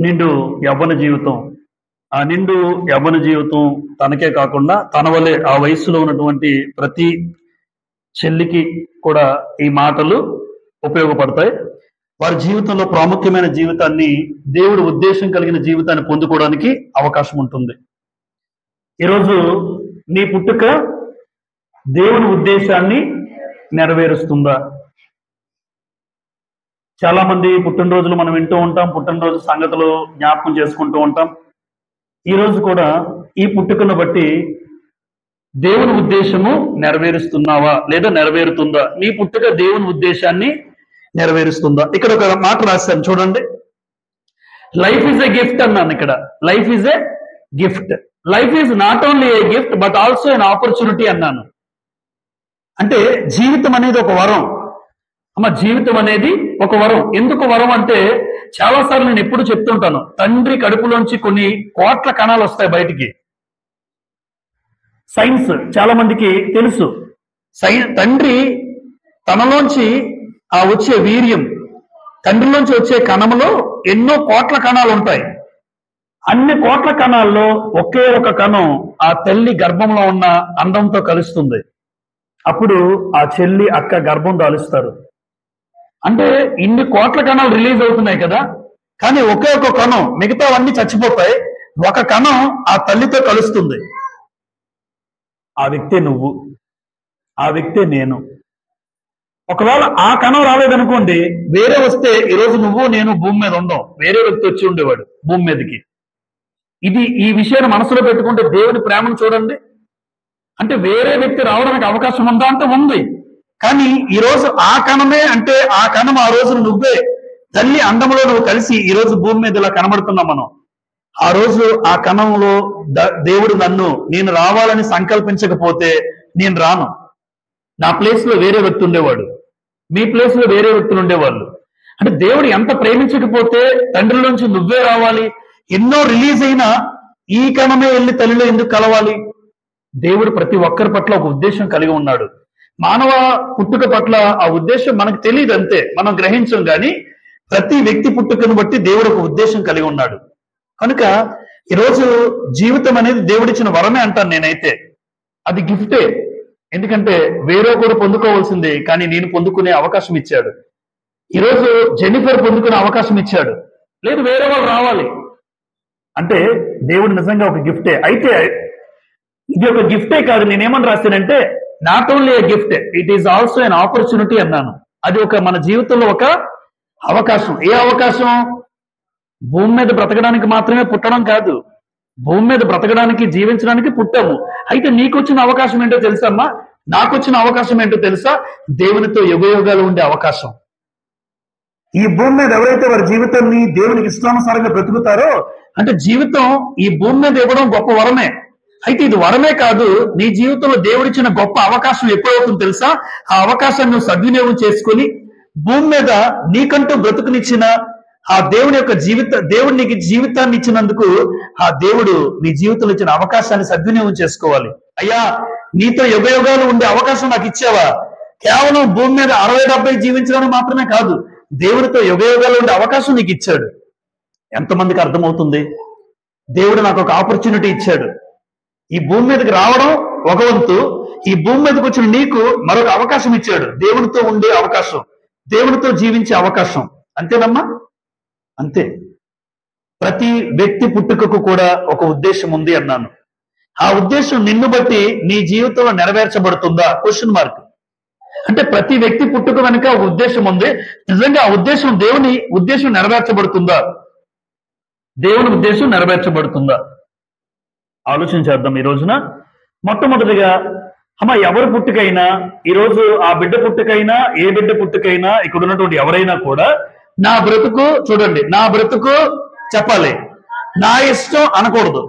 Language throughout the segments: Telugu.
నిండు యవ్వన జీవితం. ఆ నిండు యవ్వన జీవితం తనకే కాకుండా తన వలె ఆ వయసులో ఉన్నటువంటి ప్రతి చెల్లికి కూడా ఈ మాటలు ఉపయోగపడతాయి. వారి జీవితంలో ప్రాముఖ్యమైన జీవితాన్ని, దేవుడు ఉద్దేశం కలిగిన జీవితాన్ని పొందుకోవడానికి అవకాశం ఉంటుంది. ఈరోజు నీ పుట్టుక దేవుని ఉద్దేశాన్ని నెరవేరుస్తుందా? చాలా మంది పుట్టినరోజులు మనం వింటూ ఉంటాం, పుట్టినరోజు సంగతులు జ్ఞాపకం చేసుకుంటూ ఉంటాం. ఈ రోజు కూడా ఈ పుట్టుకను బట్టి దేవుని ఉద్దేశము నెరవేరుస్తున్నావా లేదా నెరవేరుతుందా? నీ పుట్టుక దేవుని ఉద్దేశాన్ని నెరవేరుస్తుందా? ఇక్కడ ఒక మాట రాశాను చూడండి. లైఫ్ ఈజ్ ఎ గిఫ్ట్ అన్నాను. ఇక్కడ life is a gift. Life is not only a gift but also an opportunity అన్నాను. అంటే జీవితం అనేది ఒక వరం. అమ్మ, జీవితం అనేది ఒక వరం. ఎందుకు వరం అంటే, చాలాసార్లు నేను ఎప్పుడు చెప్తుంటాను, తండ్రి కడుపులోంచి కొన్ని కోట్ల కణాలు వస్తాయి బయటికి. సైన్స్ చాలా మందికి తెలుసు. తండ్రి తనలోంచి ఆ వచ్చే వీర్యం, తండ్రిలోంచి వచ్చే కణంలో ఎన్నో కోట్ల కణాలు ఉంటాయి. అన్ని కోట్ల కణాల్లో ఒకే ఒక కణం ఆ తల్లి గర్భంలో ఉన్న అండంతో కలుస్తుంది. అప్పుడు ఆ చెల్లి అక్క గర్భం దాలుస్తారు. అంటే ఇన్ని కోట్ల కణాలు రిలీజ్ అవుతున్నాయి కదా, కానీ ఒకే ఒక కణం, మిగతావన్నీ చచ్చిపోతాయి. ఒక కణం ఆ తల్లితో కలుస్తుంది. ఆ వ్యక్తే నువ్వు, ఆ వ్యక్తే నేను. ఒకవేళ ఆ కణం రాలేదనుకోండి, వేరే వస్తే ఈరోజు నువ్వు నేను భూమి మీద ఉండం, వేరే వ్యక్తి వచ్చి ఉండేవాడు భూమి మీదకి. ఈ విషయాన్ని మనసులో పెట్టుకుంటే దేవుని ప్రేమను చూడండి. అంటే వేరే వ్యక్తి రావడానికి అవకాశం ఉందా అంటే ఉంది. కానీ ఈరోజు ఆ కణమే, అంటే ఆ కణం ఆ రోజు నువ్వే, తల్లి అండంలో నువ్వు కలిసి ఈరోజు భూమి మీద ఇలా కనబడుతున్నాం మనం. ఆ రోజు ఆ కణంలో దేవుడు నేను రావాలని సంకల్పించకపోతే నేను రాను. నా ప్లేస్ లో వేరే వ్యక్తి ఉండేవాడు, మీ ప్లేస్ లో వేరే వ్యక్తులు ఉండేవాళ్ళు. అంటే దేవుడు ఎంత ప్రేమించకపోతే తండ్రిలోంచి నువ్వే రావాలి. ఎన్నో రిలీజ్ అయినా ఈ కణమే వెళ్ళి తల్లిలో ఎందుకు కలవాలి? దేవుడు ప్రతి ఒక్కరి పట్ల ఒక ఉద్దేశం కలిగి ఉన్నాడు. మానవ పుట్టుక పట్ల ఆ ఉద్దేశం మనకు తెలియదు, అంతే, మనం గ్రహించం. కానీ ప్రతి వ్యక్తి పుట్టుకను బట్టి దేవుడు ఒక ఉద్దేశం కలిగి ఉన్నాడు. కనుక ఈరోజు జీవితం అనేది దేవుడిచ్చిన వరమే అంటాను నేనైతే. అది గిఫ్టే. ఎందుకంటే వేరే కూడా పొందుకోవాల్సిందే, కానీ నేను పొందుకునే అవకాశం ఇచ్చాడు. ఈరోజు జెన్నిఫర్ పొందుకునే అవకాశం ఇచ్చాడు. లేదు, వేరే వాళ్ళు రావాలి అంటే దేవుడు నిజంగా ఒక గిఫ్టే. అయితే ఇది ఒక గిఫ్టే కాదు, నేనేమని రాశానంటే, not only a gift, it is also an opportunity అన్నాను. అది ఒక మన జీవితంలో ఒక అవకాశం. ఏ అవకాశం? భూమి మీద బ్రతకడానికి మాత్రమే పుట్టడం కాదు, భూమి మీద బ్రతకడానికి, జీవించడానికి పుట్టాము. అయితే నీకు వచ్చిన అవకాశం ఏంటో తెలుసమ్మా? నాకు వచ్చిన అవకాశం ఏంటో తెలుసా? దేవునితో యుగయుగాలు ఉండే అవకాశం. ఈ భూమి మీద ఎవరైతే వారి జీవితాన్ని దేవునికి ఇష్టానుసారంగా బ్రతుకుతారో, అంటే జీవితం ఈ భూమి మీద ఇవ్వడం గొప్ప వరమే. అయితే ఇది వరమే కాదు, నీ జీవితంలో దేవుడిచ్చిన గొప్ప అవకాశం ఎప్పుడవుతుందో తెలుసా? ఆ అవకాశాన్ని నువ్వు సద్వినియోగం చేసుకుని భూమి మీద నీకంటూ బ్రతుకునిచ్చిన ఆ దేవుని యొక్క దేవుడు నీకు జీవితాన్ని ఇచ్చినందుకు ఆ దేవుడు నీ జీవితంలో ఇచ్చిన అవకాశాన్ని సద్వినియోగం చేసుకోవాలి. అయ్యా, నీతో యుగయుగాలు ఉండే అవకాశం నాకు ఇచ్చావా? కేవలం భూమి మీద 60-70 జీవించడానికి మాత్రమే కాదు, దేవుడితో యుగయుగాలు ఉండే అవకాశం నీకు ఇచ్చాడు. ఎంతమందికి అర్థమవుతుంది? దేవుడు నాకు ఒక ఆపర్చునిటీ ఇచ్చాడు. ఈ భూమి మీదకి రావడం ఒక వంతు, ఈ భూమి మీదకి వచ్చిన నీకు మరొక అవకాశం ఇచ్చాడు. దేవుడితో ఉండే అవకాశం, దేవుడితో జీవించే అవకాశం. అంతేనమ్మా? అంతే. ప్రతి వ్యక్తి పుట్టుకకు కూడా ఒక ఉద్దేశం ఉంది అన్నాను. ఆ ఉద్దేశం నిన్ను బట్టి నీ జీవితంలో నెరవేర్చబడుతుందా? Question mark. అంటే ప్రతి వ్యక్తి పుట్టుక వెనుక ఒక ఉద్దేశం ఉంది. నిజంగా ఆ ఉద్దేశం, దేవుని ఉద్దేశం నెరవేర్చబడుతుందా? దేవుని ఉద్దేశం నెరవేర్చబడుతుందా? ఆలోచించేద్దాం ఈ రోజున. మొట్టమొదటిగా, ఎవరి పుట్టుకైనా, ఈరోజు ఆ బిడ్డ పుట్టుకైనా, ఏ బిడ్డ పుట్టుకైనా, ఇక్కడ ఉన్నటువంటి ఎవరైనా కూడా నా బ్రతుకు చూడండి, నా బ్రతుకు చెప్పాలి, నా ఇష్టం అనకూడదు.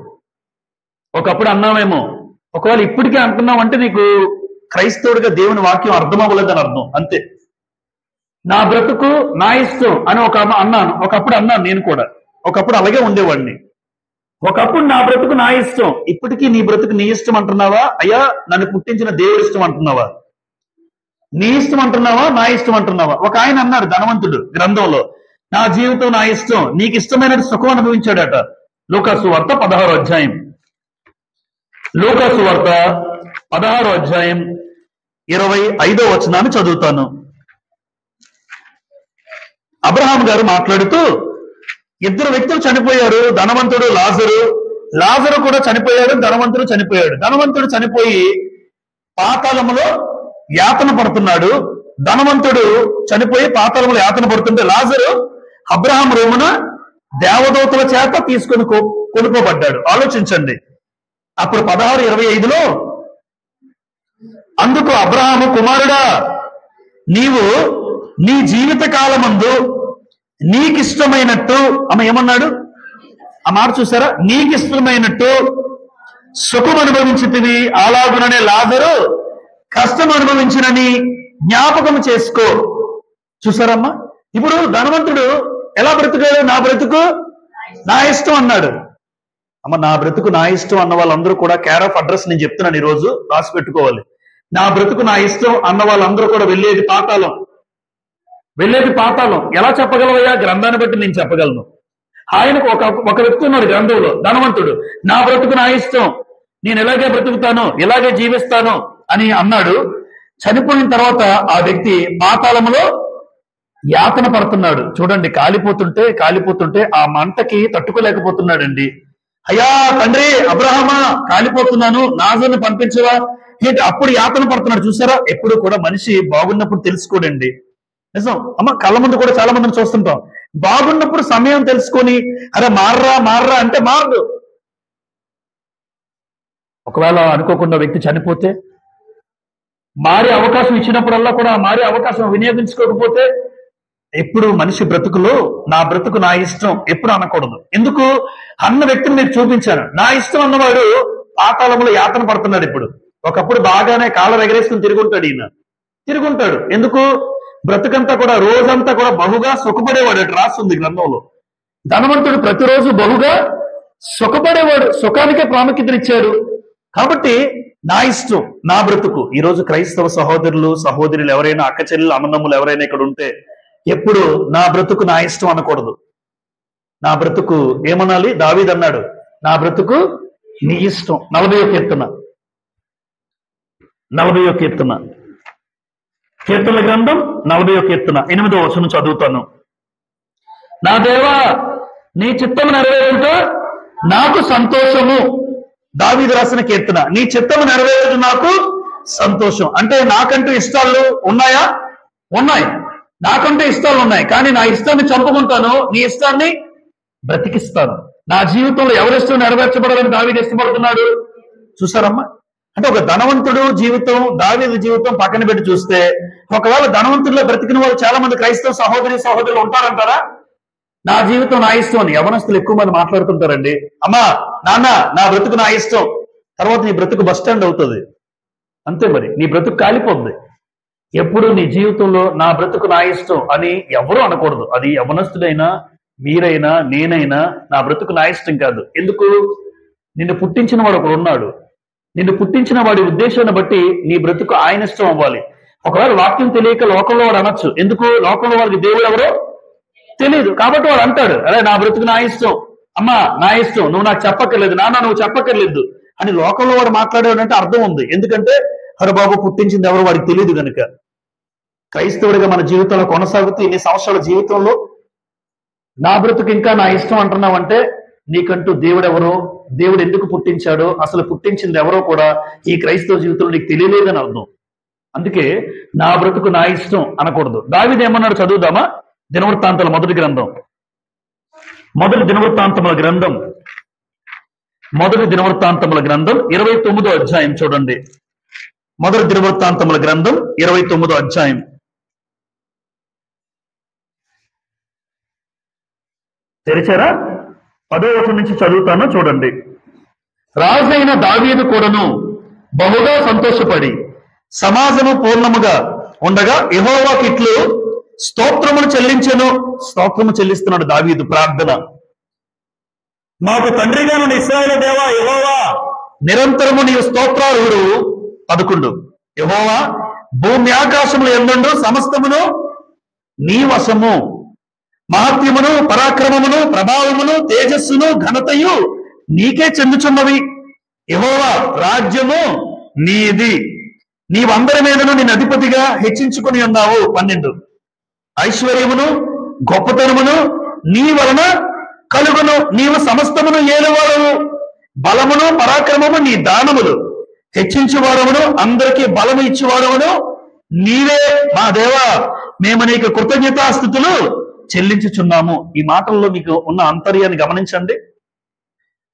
ఒకప్పుడు అన్నామేమో, ఒకవేళ ఇప్పటికే అంటున్నామంటే నీకు క్రైస్తవుడిగా దేవుని వాక్యం అర్థం అవ్వలేదని అర్థం, అంతే. నా బ్రతుకు నా ఇష్టం అని అన్నాను, ఒకప్పుడు అన్నాను నేను కూడా. ఒకప్పుడు అలాగే ఉండేవాడిని. ఒకప్పుడు నా బ్రతుకు నా ఇష్టం, ఇప్పటికీ నీ బ్రతుకు నీ ఇష్టం అంటున్నావా? అయ్యా, నన్ను పుట్టించిన దేవుడి ఇష్టం అంటున్నావా? నీ ఇష్టం అంటున్నావా నా ఇష్టం అంటున్నావా? ఒక ఆయన అన్నాడు ధనవంతుడు గ్రంథంలో, నా జీవితం నా ఇష్టం, నీకు ఇష్టమైన సుఖం అనుభవించాడట. లూకాసు వార్త 16వ అధ్యాయం, లూకాసు వార్త 16వ అధ్యాయం 25వ వచనాన్ని చదువుతాను. అబ్రహాం గారు మాట్లాడుతూ, ఇద్దరు వ్యక్తులు చనిపోయారు, ధనవంతుడు లాజరు. లాజరు కూడా చనిపోయాడు, ధనవంతుడు చనిపోయాడు. ధనవంతుడు చనిపోయి పాతాళములో యాతన పడుతున్నాడు. ధనవంతుడు చనిపోయి పాతాళములో యాతన పడుతుంటే లాజరు అబ్రహాం రూమున దేవదూతల చేత తీసుకొని కొనుక్కోబడ్డాడు. ఆలోచించండి. అప్పుడు 16:25లో, అందుకు అబ్రహాము, కుమారుడా, నీవు నీ జీవిత కాలమందు నీకిష్టమైనట్టు, ఆమె ఏమన్నాడు ఆ మాట చూసారా, నీకిష్టమైనట్టు సుఖం అనుభవించితివి, అలాగుననే లాజరు కష్టం అనుభవించినని జ్ఞాపకం చేసుకో. చూసారమ్మా, ఇప్పుడు ధనవంతుడు ఎలా బ్రతికాడు? నా బ్రతుకు నా ఇష్టం అన్నాడు. అమ్మ, నా బ్రతుకు నా ఇష్టం అన్న వాళ్ళందరూ కూడా కేర్ ఆఫ్ అడ్రస్ నేను చెప్తున్నాను, ఈరోజు రాసి పెట్టుకోవాలి. నా బ్రతుకు నా ఇష్టం అన్న వాళ్ళందరూ కూడా వెళ్ళేది పాతాళం, వెళ్ళేది పాతాళం. ఎలా చెప్పగలవయ్యా? గ్రంథాన్ని బట్టి నేను చెప్పగలను. ఆయనకు ఒక వ్యక్తి ఉన్నాడు గ్రంథంలో, ధనవంతుడు. నా బ్రతుకు నా ఇష్టం, నేను ఇలాగే బ్రతుకుతాను, ఇలాగే జీవిస్తాను అని అన్నాడు. చనిపోయిన తర్వాత ఆ వ్యక్తి పాతాళములో యాతన పడుతున్నాడు. చూడండి, కాలిపోతుంటే ఆ మంటకి తట్టుకోలేకపోతున్నాడండి. అయ్యా తండ్రి అబ్రహామా, కాలిపోతున్నాను, లాజరుని పంపించవా? ఏంటి అప్పుడు యాతన పడుతున్నాడు. చూసారా, ఎప్పుడు కూడా మనిషి బాగున్నప్పుడు తెలుసుకోడండి. నిజం అమ్మ, కళ్ళ ముందు కూడా చాలా మందిని చూస్తుంటాం. బాగున్నప్పుడు సమయం తెలుసుకొని అరే మార్రా అంటే మారదు. ఒకవేళ అనుకోకుండా వ్యక్తి చనిపోతే, మారే అవకాశం ఇచ్చినప్పుడల్లా కూడా మారే అవకాశం వినియోగించుకోకపోతే, ఎప్పుడు మనిషి బ్రతుకులో నా బ్రతుకు నా ఇష్టం ఎప్పుడు అనకూడదు. ఎందుకు అన్న వ్యక్తిని మీరు చూపించాను. నా ఇష్టం అన్నవాడు పాతాళంలో యాతన పడుతున్నాడు. ఇప్పుడు ఒకప్పుడు బాగానే కాళ్ళ ఎగరేసుకుని తిరుగుంటాడు. ఎందుకు? బ్రతుకంతా కూడా రోజంతా కూడా బహుగా సుఖపడేవాడు. రాస్తుంది గ్రంథంలో. ధనవంతుడు ప్రతిరోజు బహుగా సుఖపడేవాడు, సుఖానికే ప్రాముఖ్యతనిచ్చాడు. కాబట్టి నా ఇష్టం నా బ్రతుకు. ఈరోజు క్రైస్తవ సహోదరులు సహోదరులు ఎవరైనా, అక్క చెల్లెలు అన్నదమ్ములు ఎవరైనా ఇక్కడ ఉంటే, ఎప్పుడు నా బ్రతుకు నా ఇష్టం అనకూడదు. నా బ్రతుకు ఏమనాలి? దావీదు అన్నాడు, నా బ్రతుకు నీ ఇష్టం. 40వ కీర్తన కీర్తనల గ్రంథం 40వ కీర్తన 8వ వచనం చదువుతాను. నా దేవా, నీ చిత్తము నెరవేరుట నాకు సంతోషము. దావీదు రాసిన కీర్తన. నీ చిత్తము నెరవేరుట నాకు సంతోషం. అంటే నాకంటూ ఇష్టాలు ఉన్నాయా? ఉన్నాయి. నాకంటూ ఇష్టాలు ఉన్నాయి, కానీ నా ఇష్టాన్ని చంపుకుంటాను, నీ ఇష్టాన్ని బ్రతికిస్తాను. నా జీవితంలో ఎవరిష్టం నెరవేర్చబడాలని దావీదు ఇష్టపడుతున్నాడు. చూసారమ్మా, అంటే ఒక ధనవంతుడు జీవితం, దావీదు జీవితం పక్కన పెట్టి చూస్తే, ఒకవేళ ధనవంతుల్లో బ్రతికిన వాళ్ళు చాలా మంది క్రైస్తవ సహోదరులు ఉంటారంటారా? నా జీవితం నా ఇష్టం అని యవనస్తులు ఎక్కువ మంది మాట్లాడుతుంటారండి. అమ్మా నాన్న, నా బ్రతుకు నా ఇష్టం. తర్వాత నీ బ్రతుకు బస్ స్టాండ్ అవుతుంది. అంతే, మరి నీ బ్రతుకు కాలిపోద్ది. ఎప్పుడు నీ జీవితంలో నా బ్రతుకు నా ఇష్టం అని ఎవరూ అనకూడదు. అది యవనస్తుడైనా, మీరైనా, నేనైనా నా బ్రతుకు నా ఇష్టం కాదు. ఎందుకు? నిన్ను పుట్టించిన వాడు ఒకడు ఉన్నాడు. నిన్ను పుట్టించిన వాడి ఉద్దేశాన్ని బట్టి నీ బ్రతుకు ఆయన ఇష్టం అవ్వాలి. ఒకవేళ వాక్యం తెలియక లోకంలో వాడు అనొచ్చు. ఎందుకు? లోకంలో వాడికి దేవుడు ఎవరో తెలియదు కాబట్టి వాడు అంటాడు, అరే నా బ్రతుకు నా ఇష్టం, అమ్మా నా ఇష్టం, నువ్వు నాకు చెప్పక్కర్లేదు, నాన్న నువ్వు చెప్పక్కర్లేదు అని లోకంలో వాడు మాట్లాడాడు అంటే అర్థం ఉంది. ఎందుకంటే అరే బాబు, పుట్టించింది ఎవరో వాడికి తెలియదు కనుక. క్రైస్తవుడిగా మన జీవితంలో కొనసాగుతూ ఇన్ని సంవత్సరాల జీవితంలో నా బ్రతుకు ఇంకా నా ఇష్టం అంటున్నావంటే, నీకంటూ దేవుడు ఎవరో, దేవుడు ఎందుకు పుట్టించాడో, అసలు పుట్టించింది ఎవరో కూడా ఈ క్రైస్తవ జీవితంలో నీకు తెలియలేదని అర్థం. అందుకే నా బ్రతుకు నా ఇష్టం అనకూడదు. దావీదు ఏమన్నాడు చదువుదామా? దినవృత్తాంతాల మొదటి దినవృత్తాంతముల గ్రంథం 29వ అధ్యాయం చూడండి. మొదటి దినవృత్తాంతముల గ్రంథం 29వ అధ్యాయం. తెరిచారా? 10వ వచనం నుంచి చదువుతాను చూడండి. రాజైన దావీదు కూడాను బహుగా సంతోషపడి సమాజము పూర్ణముగా ఉండగా యెహోవాకు ఇట్లు స్తోత్రములు చెల్లించెను. స్తోత్రము చెల్లిస్తున్నాడు దావీదు. ప్రార్థన. మాకు తండ్రిగా ఉన్న ఇశ్రాయేలు దేవా యెహోవా, నిరంతరము నీవు స్తోత్రార్హుడు. 11 యెహోవా భూమి ఆకాశములు ఎందుండు సమస్తమును నీ వశము. మహత్యమును పరాక్రమమును ప్రభావమును తేజస్సును ఘనతయు నీకే చెందుచున్నవి. యెహోవా రాజ్యము నీది, నీవందరి మీదను నేను అధిపతిగా హెచ్చించుకుని ఉన్నావు. 12 ఐశ్వర్యమును గొప్పతనమును నీ వలన కలుగును, నీవు సమస్తమును ఏలువాడవు. బలమును పరాక్రమము నీ దానములు, హెచ్చించువాడమును అందరికీ బలము ఇచ్చేవాడమును నీవే. మా దేవా, మేము నీకు కృతజ్ఞతాస్థుతులు చెల్లించుచున్నాము. ఈ మాటల్లో మీకు ఉన్న అంతర్యాన్ని గమనించండి.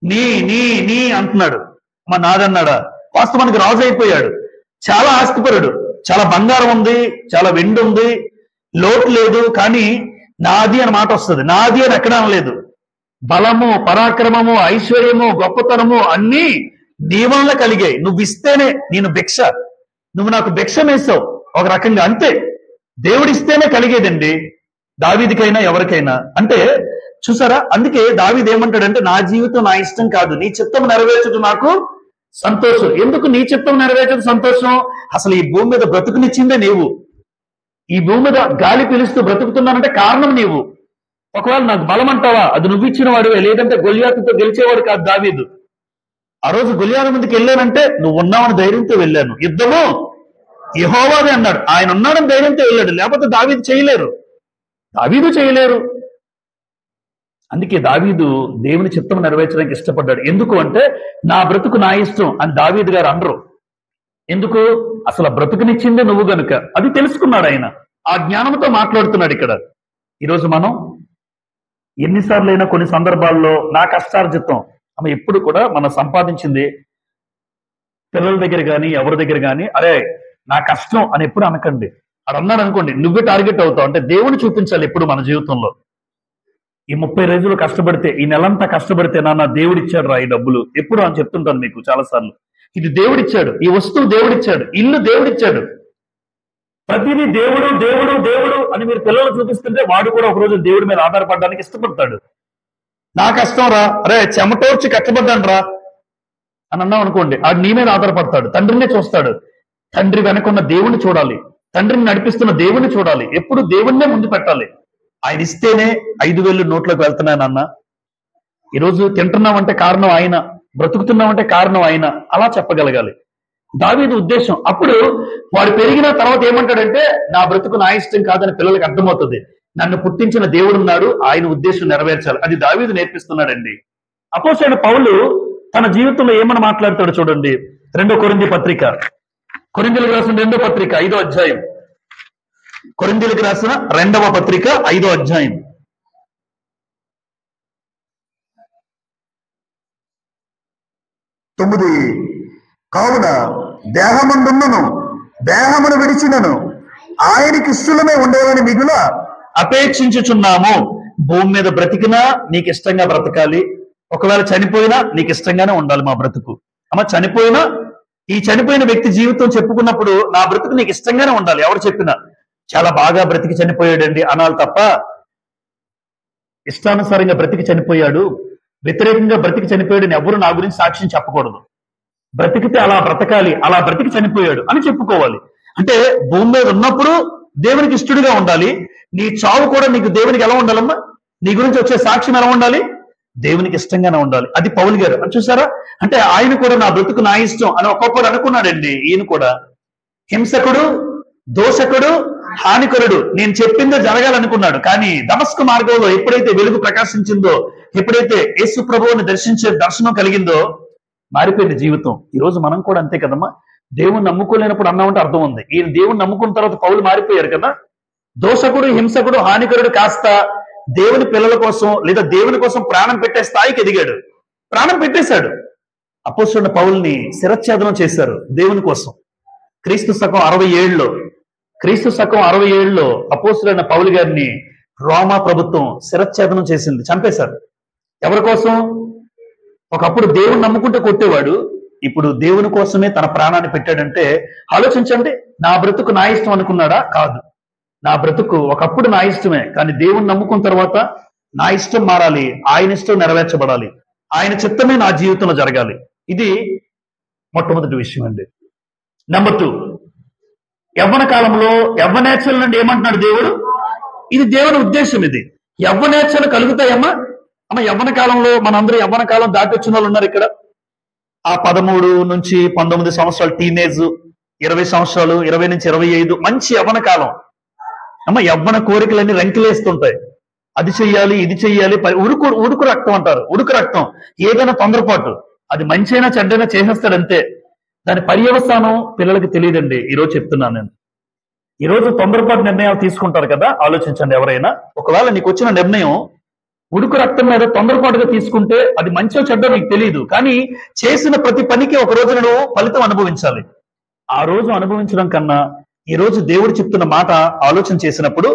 నీ నీ నీ అంటున్నాడు. మా నాదన్నాడా? వాస్తవానికి రాజు అయిపోయాడు, చాలా ఆస్తిపరుడు, చాలా బంగారం ఉంది, చాలా వెండి ఉంది, లోటు లేదు. కానీ నాది అని మాట వస్తుంది. నాది అని ఎక్కడ అనలేదు. బలము పరాక్రమము ఐశ్వర్యము గొప్పతనము అన్నీ నీ వల్ల కలిగాయి. నువ్వు ఇస్తేనే, నేను భిక్ష, నువ్వు నాకు భిక్షం వేసావు ఒక రకంగా, అంతే. దేవుడిస్తేనే కలిగేదండి దావీదుకైనా ఎవరికైనా. అంటే చూసారా, అందుకే దావీదు ఏమంటాడంటే, నా జీవితం నా ఇష్టం కాదు, నీ చిత్తం నెరవేర్చదు నాకు సంతోషం. ఎందుకు నీ చిత్తం నెరవేర్చదు సంతోషం? అసలు ఈ భూమి మీద బ్రతుకునిచ్చిందే నీవు. ఈ భూమి మీద గాలి పీలుస్తూ బ్రతుకుతున్నానంటే కారణం నీవు. ఒకవేళ నాకు బలం అంటావా, అది నువ్వు ఇచ్చిన వాడివే, లేదంటే గొలియాతుతో గెలిచేవాడు కాదు దావీదు. ఆ రోజు గొలియాతు ముందుకు వెళ్ళానంటే నువ్వు ఉన్నావని ధైర్యంతో వెళ్ళాను, యుద్ధము యెహోవాదే అన్నాడు. ఆయన ఉన్నాడని ధైర్యంతో వెళ్ళాడు, లేకపోతే దావీదు చేయలేరు, దావీదు చేయలేరు. అందుకే దావీదు దేవుని చిత్తం నెరవేర్చడానికి ఇష్టపడ్డాడు. ఎందుకు అంటే, నా బ్రతుకు నా ఇష్టం అని దావీదు గారు అనరు. ఎందుకు? అసలు బ్రతుకునిచ్చిందే నువ్వు గనుక. అది తెలుసుకున్నాడు ఆయన, ఆ జ్ఞానంతో మాట్లాడుతున్నాడు ఇక్కడ. ఈరోజు మనం ఎన్నిసార్లు అయినా కొన్ని సందర్భాల్లో నా కష్టార్జితం ఆమె ఎప్పుడు కూడా మనం సంపాదించింది పిల్లల దగ్గర కానీ ఎవరి దగ్గర కానీ, అరే నా కష్టం అని ఎప్పుడు అనకండి. అది అన్నాడు అనుకోండి, నువ్వే టార్గెట్ అవుతావు. అంటే దేవుని చూపించాలి ఎప్పుడు మన జీవితంలో. ఈ 30 రోజులు కష్టపడితే, ఈ నెలంతా కష్టపడితే, నాన్న దేవుడిచ్చాడు రా ఈ డబ్బులు ఎప్పుడు అని చెప్తుంటాను మీకు చాలాసార్లు. ఇది దేవుడిచ్చాడు, ఈ వస్తువు దేవుడిచ్చాడు, ఇల్లు దేవుడిచ్చాడు. ప్రతిదీ దేవుడు దేవుడు దేవుడు అని మీరు పిల్లలు చూపిస్తుంటే వాడు కూడా ఒక రోజు దేవుడి మీద ఆధారపడడానికి ఇష్టపడతాడు. నా కష్టం రా, అరే చెమటోర్చి కష్టపడ్డాను రా అని అన్నాం అనుకోండి, ఆడు నీ మీద ఆధారపడతాడు, తండ్రినే చూస్తాడు. తండ్రి వెనకున్న దేవుణ్ణి చూడాలి, తండ్రిని నడిపిస్తున్న దేవుణ్ణి చూడాలి, ఎప్పుడు దేవుణ్ణే ముందు పెట్టాలి. ఆయన ఇస్తేనే 5,000 నోట్లోకి వెళ్తున్నాయనన్న. ఈరోజు తింటున్నామంటే కారణం ఆయన, బ్రతుకుతున్నామంటే కారణం ఆయన, అలా చెప్పగలగాలి. దావీదు ఉద్దేశం. అప్పుడు వాడు పెరిగిన తర్వాత ఏమంటాడంటే, నా బ్రతుకు నా ఇష్టం కాదని పిల్లలకి అర్థమవుతుంది. నన్ను పుట్టించిన దేవుడు ఉన్నాడు, ఆయన ఉద్దేశం నెరవేర్చాలి. అది దావీదు నేర్పిస్తున్నాడండి. అపోస్తలుడైన పౌలు తన జీవితంలో ఏమని మాట్లాడతాడు చూడండి. 2 కొరింథీ పత్రిక, కొరింథీయులకు రాసిన 2వ పత్రిక 5వ అధ్యాయం. కొరింథీయులకు రాసిన 2వ పత్రిక 5వ అధ్యాయం. కావున దేహమందున్నను దేహమును విడిచినను ఆయనకి ఇష్టమే ఉండాలని మిగుల అపేక్షించుచున్నాము. భూమి మీద బ్రతికినా నీకు ఇష్టంగా బ్రతకాలి, ఒకవేళ చనిపోయినా నీకు ఇష్టంగానే ఉండాలి మా బ్రతుకు. అమ్మ చనిపోయినా, ఈ చనిపోయిన వ్యక్తి జీవితం చెప్పుకున్నప్పుడు నా బ్రతుకు నీకు ఇష్టంగానే ఉండాలి. ఎవరు చెప్పినా చాలా బాగా బ్రతికి చనిపోయాడండి అనాలి తప్ప, ఇష్టానుసారంగా బ్రతికి చనిపోయాడు, వ్యతిరేకంగా బ్రతికి చనిపోయాడని ఎవరు నా గురించి సాక్ష్యం చెప్పకూడదు. బ్రతికితే అలా బ్రతకాలి, అలా బ్రతికి చనిపోయాడు అని చెప్పుకోవాలి. అంటే భూమి మీద ఉన్నప్పుడు దేవునికి ఇష్టడుగా ఉండాలి. నీ చావు కూడా నీకు దేవునికి ఎలా ఉండాలమ్మా? నీ గురించి వచ్చే సాక్ష్యం ఎలా ఉండాలి? దేవునికి ఇష్టంగానే ఉండాలి. అది పౌలు గారు అని చూసారా. అంటే ఆయన కూడా నా బ్రతుకు నా ఇష్టం అని ఒక్కొక్కడు అనుకున్నాడండి. ఈయన కూడా హింసకుడు, దోషకుడు, హానికరుడు, నేను చెప్పిందో జరగాలనుకున్నాడు. కానీ దమస్కు మార్గంలో ఎప్పుడైతే వెలుగు ప్రకాశించిందో, ఎప్పుడైతే యేసు ప్రభువుని దర్శించే దర్శనం కలిగిందో మారిపోయింది జీవితం. ఈరోజు మనం కూడా అంతే కదమ్మా. దేవుని నమ్ముకోలేనప్పుడు అన్నామంటే అర్థం ఉంది. ఈయన దేవుని నమ్ముకున్న తర్వాత పౌలు మారిపోయారు కదా. దోషకుడు, హింసకుడు, హానికరుడు కాస్త దేవుని పిల్లల కోసం లేదా దేవుని కోసం ప్రాణం పెట్టే స్థాయికి ఎదిగాడు. ప్రాణం పెట్టేశాడు. అపోస్తలుడైన పౌలుని శిరచ్ఛేదనం చేశారు దేవుని కోసం. క్రీస్తు శకం 67లో అపోస్తలుడైన పౌలు గారిని రోమా ప్రభుత్వం శిరచ్ఛేదనం చేసింది, చంపేశారు. ఎవరి కోసం? ఒకప్పుడు దేవుని నమ్ముకుంటూ కొట్టేవాడు, ఇప్పుడు దేవుని కోసమే తన ప్రాణాన్ని పెట్టాడంటే ఆలోచించండి. నా బ్రతుకు నా ఇష్టం అనుకున్నాడా? కాదు. నా బ్రతుకు ఒకప్పుడు నా ఇష్టమే, కానీ దేవుని నమ్ముకున్న తర్వాత నా ఇష్టం మారాలి, ఆయన ఇష్టం నెరవేర్చబడాలి, ఆయన చిత్తమే నా జీవితంలో జరగాలి. ఇది మొట్టమొదటి విషయం అండి. నెంబర్ 2, యవ్వన కాలంలో యవ్వనేచ్ఛల నుండి ఏమంటున్నాడు దేవుడు? ఇది దేవుని ఉద్దేశం. ఇది యవ్వనేచ్ఛలు కలుగుతాయమ్మా. అమ్మ, యవ్వన కాలంలో మనందరూ యవ్వన కాలం దాటి వచ్చిన వాళ్ళు ఉన్నారు ఇక్కడ. ఆ 13 నుంచి 19 సంవత్సరాలు టీనేజ్, 20 సంవత్సరాలు, 20 నుంచి 25 మంచి యవ్వన కాలం. అమ్మ, యవ్వన కోరికలన్నీ రంకిలేస్తుంటాయి. అది చెయ్యాలి, ఇది చెయ్యాలి. ఉడుకు రక్తం అంటారు. ఉడుకు రక్తం, ఏదైనా తొందరపాటు, అది మంచైనా చెడ్డైనా చేసేస్తాడంతే. దాని పర్యవసానం పిల్లలకి తెలియదండి. ఈరోజు చెప్తున్నాను నేను. ఈరోజు తొందరపాటు నిర్ణయాలు తీసుకుంటారు కదా, ఆలోచించండి. ఎవరైనా ఒకవేళ నీకు వచ్చిన నిర్ణయం ఉడుకు రక్తం మీద తొందరపాటుగా తీసుకుంటే అది మంచో చెడ్డో నీకు తెలియదు. కానీ చేసిన ప్రతి పనికి ఒక రోజు నువ్వు ఫలితం అనుభవించాలి. ఆ రోజు అనుభవించడం కన్నా ఈ రోజు దేవుడు చెప్తున్న మాట ఆలోచన చేసినప్పుడు,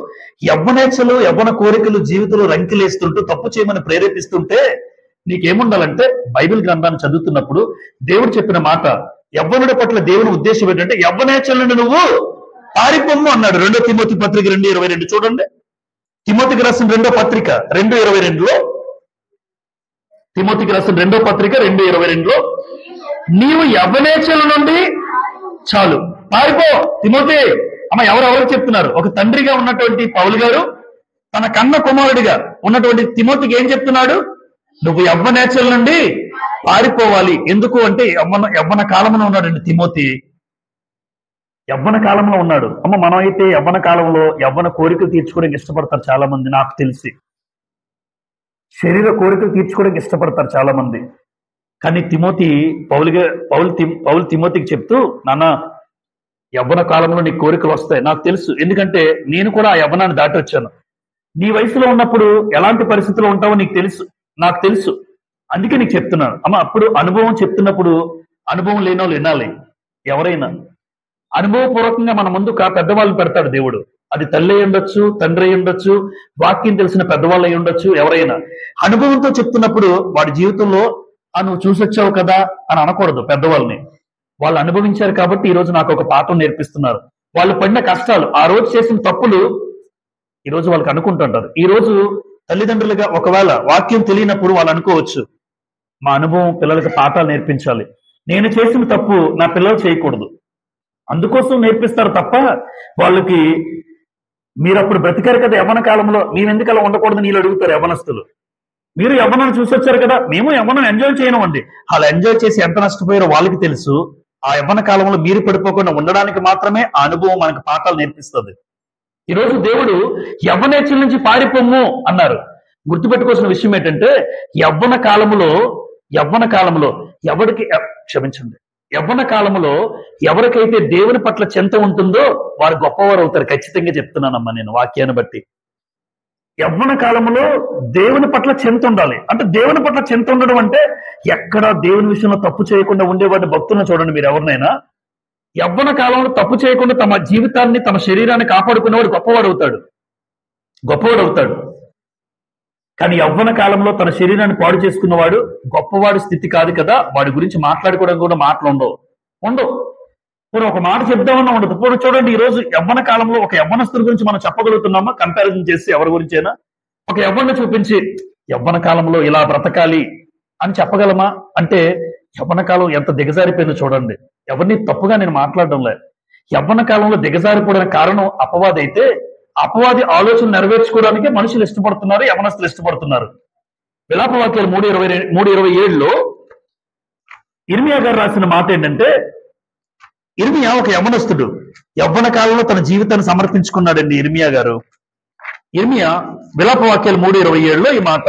యవ్వనేచ్ఛలు, యవ్వన కోరికలు జీవితంలో రంకిలేస్తుంటూ తప్పు చేయమని ప్రేరేపిస్తుంటే నీకేముండాలంటే, బైబిల్ గ్రంథాన్ని చదువుతున్నప్పుడు దేవుడు చెప్పిన మాట, యవ్వనుడి పట్ల దేవుని ఉద్దేశం ఏంటంటే, యవ్వనేచ్ఛల నుండి నువ్వు పారిపోమ్ము అన్నాడు. 2 తిమోతి పత్రిక 2:22 చూడండి. తిమోతికి రాసిన 2వ పత్రిక 2:22లో, తిమోతికి రాసిన 2వ పత్రిక 2:22లో, నీవు యవ్వనేచ్ఛల నుండి చాలు పారిపో తిమోతి. అమ్మ, ఎవరెవరు చెప్తున్నారు? ఒక తండ్రిగా ఉన్నటువంటి పౌలు గారు తన కన్న కుమారుడిగా ఉన్నటువంటి తిమోతికి ఏం చెప్తున్నాడు? నువ్వు యవ్వనేచ్ఛల నుండి పారిపోవాలి. ఎందుకు అంటే యవ్వన కాలంలో ఉన్నాడండి తిమోతి. యవ్వన కాలంలో ఉన్నాడు. అమ్మ, మనం అయితే యవ్వన కాలంలో యవ్వన కోరికలు తీర్చుకోవడానికి ఇష్టపడతారు చాలా మంది. నాకు తెలిసి శరీర కోరికలు తీర్చుకోవడానికి ఇష్టపడతారు చాలా మంది. కానీ పౌలు తిమోతికి చెప్తూ, నాన్న, యవ్వన కాలంలో నీ కోరికలు వస్తాయి. నాకు తెలుసు, ఎందుకంటే నేను కూడా ఆ యవ్వనాన్ని దాటి వచ్చాను. నీ వయసులో ఉన్నప్పుడు ఎలాంటి పరిస్థితుల్లో ఉంటావో నీకు తెలుసు, నాకు తెలుసు. అందుకే నీకు చెప్తున్నాను. అమ్మ, అప్పుడు అనుభవం చెప్తున్నప్పుడు అనుభవం లేని వాళ్ళు వినాలి. ఎవరైనా అనుభవపూర్వకంగా మన ముందు పెద్దవాళ్ళు పెడతాడు దేవుడు. అది తల్లి అయి ఉండొచ్చు, తండ్రి అయి ఉండొచ్చు, వాక్యం తెలిసిన పెద్దవాళ్ళు అయి ఉండొచ్చు. ఎవరైనా అనుభవంతో చెప్తున్నప్పుడు వాడి జీవితంలో నువ్వు చూసొచ్చావు కదా అని అనకూడదు. పెద్దవాళ్ళని వాళ్ళు అనుభవించారు కాబట్టి ఈ రోజు నాకు ఒక పాఠం నేర్పిస్తున్నారు. వాళ్ళు పడిన కష్టాలు, ఆ రోజు చేసిన తప్పులు ఈ రోజు వాళ్ళకి అనుకుంటుంటారు. ఈ రోజు తల్లిదండ్రులుగా ఒకవేళ వాక్యం తెలియనప్పుడు వాళ్ళు అనుకోవచ్చు, మా అనుభవం పిల్లలకి పాఠాలు నేర్పించాలి, నేను చేసిన తప్పు నా పిల్లలు చేయకూడదు, అందుకోసం నేర్పిస్తారు తప్ప వాళ్ళకి మీరు అప్పుడు బ్రతికారు కదా యవ్వన కాలంలో, మేమెందుకు అలా ఉండకూడదు నీళ్ళు అడుగుతారు యవ్వనస్తులు. మీరు యవ్వనాన్ని చూసొచ్చారు కదా, మేము యవ్వనం ఎంజాయ్ చేయను అండి. అలా ఎంజాయ్ చేసి ఎంత నష్టపోయారో వాళ్ళకి తెలుసు. ఆ యవ్వన కాలంలో మీరు పడిపోకుండా ఉండడానికి మాత్రమే ఆ అనుభవం మనకు పాఠాలు నేర్పిస్తుంది. ఈరోజు దేవుడు యవ్వనేచ్ఛల నుంచి పారిపోము అన్నారు. గుర్తుపెట్టుకోవాల్సిన విషయం ఏంటంటే, యవ్వన కాలంలో ఎవరికైతే దేవుని పట్ల చింత ఉంటుందో వారు గొప్పవారు అవుతారు. ఖచ్చితంగా చెప్తున్నానమ్మా నేను వాక్యాన్ని బట్టి. యవ్వన కాలంలో దేవుని పట్ల చింత ఉండాలి. అంటే దేవుని పట్ల చింత ఉండడం అంటే ఎక్కడ దేవుని విషయంలో తప్పు చేయకుండా ఉండేవాడిని భక్తులను చూడండి. మీరు ఎవరినైనా యవ్వన కాలంలో తప్పు చేయకుండా తమ జీవితాన్ని, తమ శరీరాన్ని కాపాడుకునేవాడు గొప్పవాడు అవుతాడు. కానీ యవ్వన కాలంలో తన శరీరాన్ని పాడు చేసుకున్నవాడు గొప్పవాడి స్థితి కాదు కదా. వాడి గురించి మాట్లాడుకోవడం కూడా మాటలు ఉండవు. ఇప్పుడు ఒక మాట చెప్దామన్నా ఉండదు. ఇప్పుడు చూడండి, ఈ రోజు యవ్వన కాలంలో ఒక యవ్వనస్తుడి గురించి మనం చెప్పగలుగుతున్నామా? కంపారిజన్ చేసి ఎవరి గురించైనా ఒక యవ్వన చూపించి యవ్వన కాలంలో ఇలా బ్రతకాలి అని చెప్పగలమా అంటే, యవ్వన కాలం ఎంత దిగజారిపోయిందో చూడండి. ఎవరిని తప్పుగా నేను మాట్లాడడం లేదు. యవ్వన కాలంలో దిగజారిపోవడానికి కారణం అపవాది అయితే, అపవాది ఆలోచన నెరవేర్చుకోవడానికి మనుషులు ఇష్టపడుతున్నారు, యవ్వనస్తులు ఇష్టపడుతున్నారు. విలాపవాక్యాలు 3:27లో ఇర్మియా గారు రాసిన మాట ఏంటంటే, ఇర్మియా ఒక యవ్వనస్తుడు, యవ్వన కాలంలో తన జీవితాన్ని సమర్పించుకున్నాడండి ఇర్మియా గారు. ఇర్మియా విలాపవాక్యాలు 3:27లో ఈ మాట,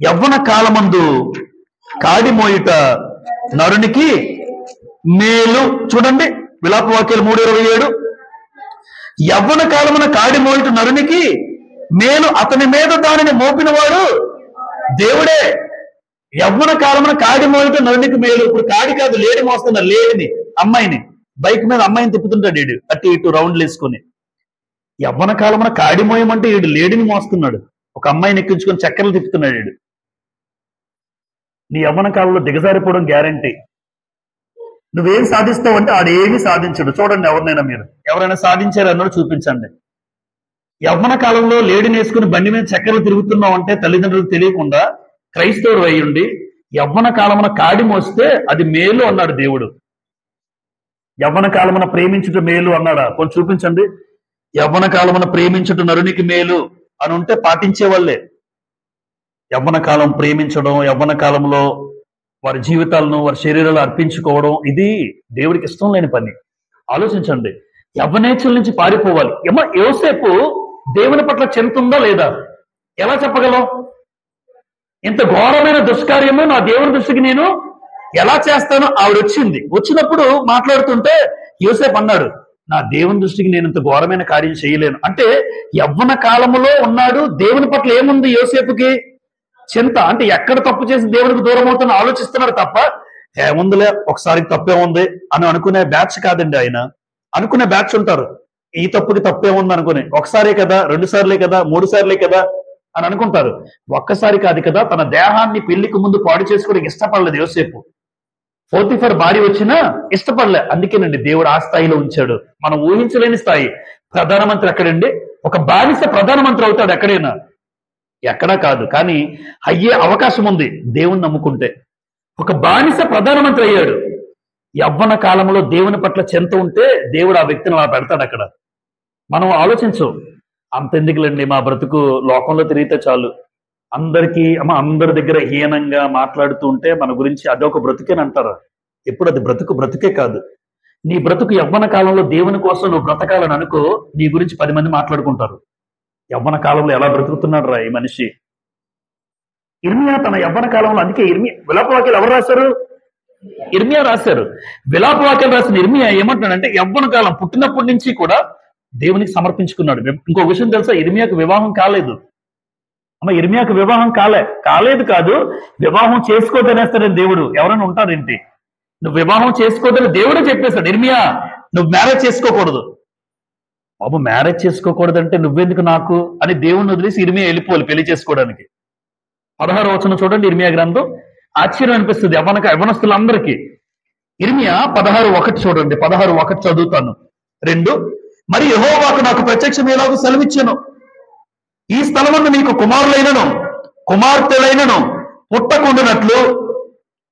యవ్వన కాలమందు కాడి మోయుట నరునికి మేలు. చూడండి, విలాపవాక్యాలు 3:27, యవ్వన కాలమున కాడి మోయుట నరునికి మేలు, అతని మీద దానిని మోపినవాడు దేవుడే. యవ్వన కాలమున కాడి మోయుట నరునికి మేలు. ఇప్పుడు కాడి కాదు, లేడి మోస్తున్నారు. లేడిని, అమ్మాయిని, బైక్ మీద అమ్మాయిని తిప్పుతుంటాడు వీడు, అటు ఇటు రౌండ్లు వేసుకొని. యవ్వన కాలమున కాడి మోయమంటే వీడు లేడిని మోస్తున్నాడు, ఒక అమ్మాయిని ఎక్కించుకొని చక్కెరలు తిప్పుతున్నాడు వీడు. నీ యవ్వన కాలంలో దిగజారిపోవడం గ్యారంటీ. నువ్వేం సాధిస్తావు అంటే ఆడేమి సాధించడు. చూడండి, ఎవరైనా సాధించారు అన్నాడు చూపించండి. యవ్వన కాలంలో లేడిని వేసుకుని బండి మీద చక్కెరలు తిరుగుతున్నావు అంటే తల్లిదండ్రులకు తెలియకుండా క్రైస్తవుడు అయ్యుండి యవ్వన కాలమున కాడి మోస్తే అది మేలు అన్నాడు దేవుడు. యవ్వన కాలమున ప్రేమించుట మేలు అన్నాడా? కొంచెం చూపించండి. యవ్వన కాలమున ప్రేమించుట నరునికి మేలు అని ఉంటే పాటించే వాళ్ళే. యవ్వన కాలం ప్రేమించడం, యవ్వన కాలంలో వారి జీవితాలను వారి శరీరాలు అర్పించుకోవడం, ఇది దేవుడికి ఇష్టం లేని పని. ఆలోచించండి. యవ్వనేచ్ఛల నుంచి పారిపోవాలి. యోసేపు దేవుని పట్ల చెందుతుందా లేదా? ఎలా చెప్పగలం? ఇంత ఘోరమైన దుష్కార్యము నా దేవుని దృష్టికి నేను ఎలా చేస్తానో ఆవిడ వచ్చింది. వచ్చినప్పుడు మాట్లాడుతుంటే యోసేపు అన్నాడు, నా దేవుని దృష్టికి నేను ఇంత ఘోరమైన కార్యం చేయలేను. అంటే యవ్వన కాలములో ఉన్నాడు. దేవుని పట్ల ఏముంది యోసేపుకి? చింత. అంటే ఎక్కడ తప్పు చేసి దేవునికి దూరం అవుతున్నా ఆలోచిస్తున్నాడు తప్ప, ఏముందిలే ఒకసారి తప్పేముంది అని అనుకునే బ్యాచ్ కాదండి ఆయన. అనుకునే బ్యాచ్ ఉంటారు, ఈ తప్పుకి తప్పేముంది అనుకుని. ఒకసారే కదా, 2 సార్లే కదా, 3 సార్లే కదా అని అనుకుంటారు. ఒక్కసారి కాదు కదా. తన దేహాన్ని పెళ్లికి ముందు పాడు చేసుకోవడానికి ఇష్టపడలేదు యోసేపు. పోతిఫర్ భార్య వచ్చినా ఇష్టపడలే. అందుకేనండి దేవుడు ఆ స్థాయిలో ఉంచాడు. మనం ఊహించలేని స్థాయి. ప్రధానమంత్రి ఎక్కడండి? ఒక బానిస ప్రధానమంత్రి అవుతాడు ఎక్కడైనా? ఎక్కడా కాదు. కానీ అయ్యే అవకాశం ఉంది దేవుణ్ణి నమ్ముకుంటే. ఒక బానిస ప్రధానమంత్రి అయ్యాడు. యవ్వన కాలంలో దేవుని పట్ల చెంత ఉంటే దేవుడు ఆ వ్యక్తిని అలా పెడతాడు అక్కడ. మనం ఆలోచించు. అంతెందుకులండి, మా బ్రతుకు లోకంలో తిరిగితే చాలు, అందరి దగ్గర హీనంగా మాట్లాడుతూ ఉంటే మన గురించి అదొక బ్రతుకేని అంటారు. ఎప్పుడు అది బ్రతుకే కాదు. నీ బ్రతుకు యవ్వన కాలంలో దేవుని కోసం నువ్వు బ్రతకాలని అనుకో, నీ గురించి 10 మంది మాట్లాడుకుంటారు. యవ్వన కాలంలో ఎలా బ్రతుకుతున్నాడు రా ఈ మనిషి. ఇర్మియా తన యవ్వన కాలంలో, అందుకే విలాపవాక్యాలు ఎవరు రాశారు? ఇర్మియా రాశారు. విలాపవాక్యాలు రాసిన ఇర్మియా ఏమంటున్నాడంటే, యవ్వన కాలం పుట్టినప్పటి నుంచి కూడా దేవునికి సమర్పించుకున్నాడు. ఇంకో విషయం తెలుసా? ఇర్మియాకు వివాహం కాలేదు. ఇర్మియాకు వివాహం కాలేదు కాదు, వివాహం చేసుకోదనేస్తాడని దేవుడు. ఎవరైనా ఉంటారేంటి? నువ్వు వివాహం చేసుకోదని దేవుడే చెప్పేశాడు. ఇర్మియా, నువ్వు మ్యారేజ్ చేసుకోకూడదు. బాబు, మ్యారేజ్ చేసుకోకూడదంటే నువ్వెందుకు నాకు అని దేవుణ్ణి వదిలేసి ఇర్మియా వెళ్ళిపోవాలి పెళ్లి చేసుకోవడానికి. 16వ వచనం చూడండి, ఇర్మియా గ్రంథం. ఆశ్చర్యం అనిపిస్తుంది యవ్వనస్తులందరికీ. ఇర్మియా 16:1 చూడండి. 16:1 చదువుతాను. 2, మరి యెహోవాకు నాకు ప్రత్యక్షం ఎలాగో సెలవిచ్చాను, ఈ స్థలమందు నీకు కుమారులైనను కుమార్తెలైనను పుట్టకుండానట్లు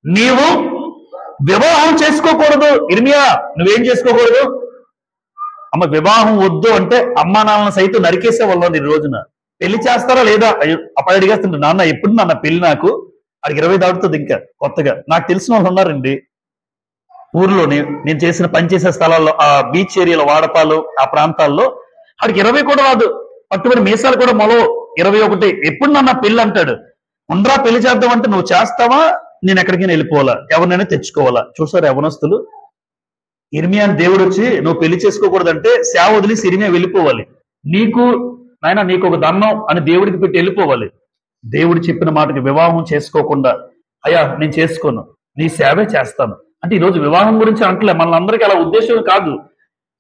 నీవు వివాహం చేసుకోకూడదు. ఇర్మియా, నువ్వేం చేసుకోకూడదు? వివాహం వద్దు అంటే అమ్మా నాన్నలను సైతం నరికేసే వాళ్ళు ఈ రోజున. పెళ్లి చేస్తారా లేదా అప్పుడు అడిగేస్తుంటే, నాన్న ఎప్పుడు నాన్న పెళ్లి? నాకు అది 20 దాటుతుంది. ఇంకా కొత్తగా నాకు తెలిసిన వాళ్ళు ఉన్నారండి ఊర్లోని. నేను పనిచేసే స్థలాల్లో, ఆ బీచ్ ఏరియాలో, వాడపాలు ఆ ప్రాంతాల్లో ఆడికి 20 కూడా రాదు. పట్టుబడి మీసాలు కూడా మొలో 21. ఎప్పుడు నాన్న పెళ్లి అంటాడు. ఉండరా పెళ్లి చేద్దాం అంటే, నువ్వు చేస్తావా నేను ఎక్కడికైనా వెళ్ళిపోవాలా, ఎవరినైనా తెచ్చుకోవాలా? చూసారు యవనస్తులు. ఇర్మియాని దేవుడు వచ్చి నువ్వు పెళ్లి చేసుకోకూడదంటే సేవ వదిలేసి ఇర్మియా వెళ్ళిపోవాలి. నీకు ఒక దండం అని దేవుడికి పెట్టి వెళ్ళిపోవాలి. దేవుడు చెప్పిన మాటకి వివాహం చేసుకోకుండా, అయ్యా నేను చేసుకోను, నీ సేవే చేస్తాను అంటే, ఈరోజు వివాహం గురించి అంటలే, మనందరికీ అలా ఉద్దేశం కాదు.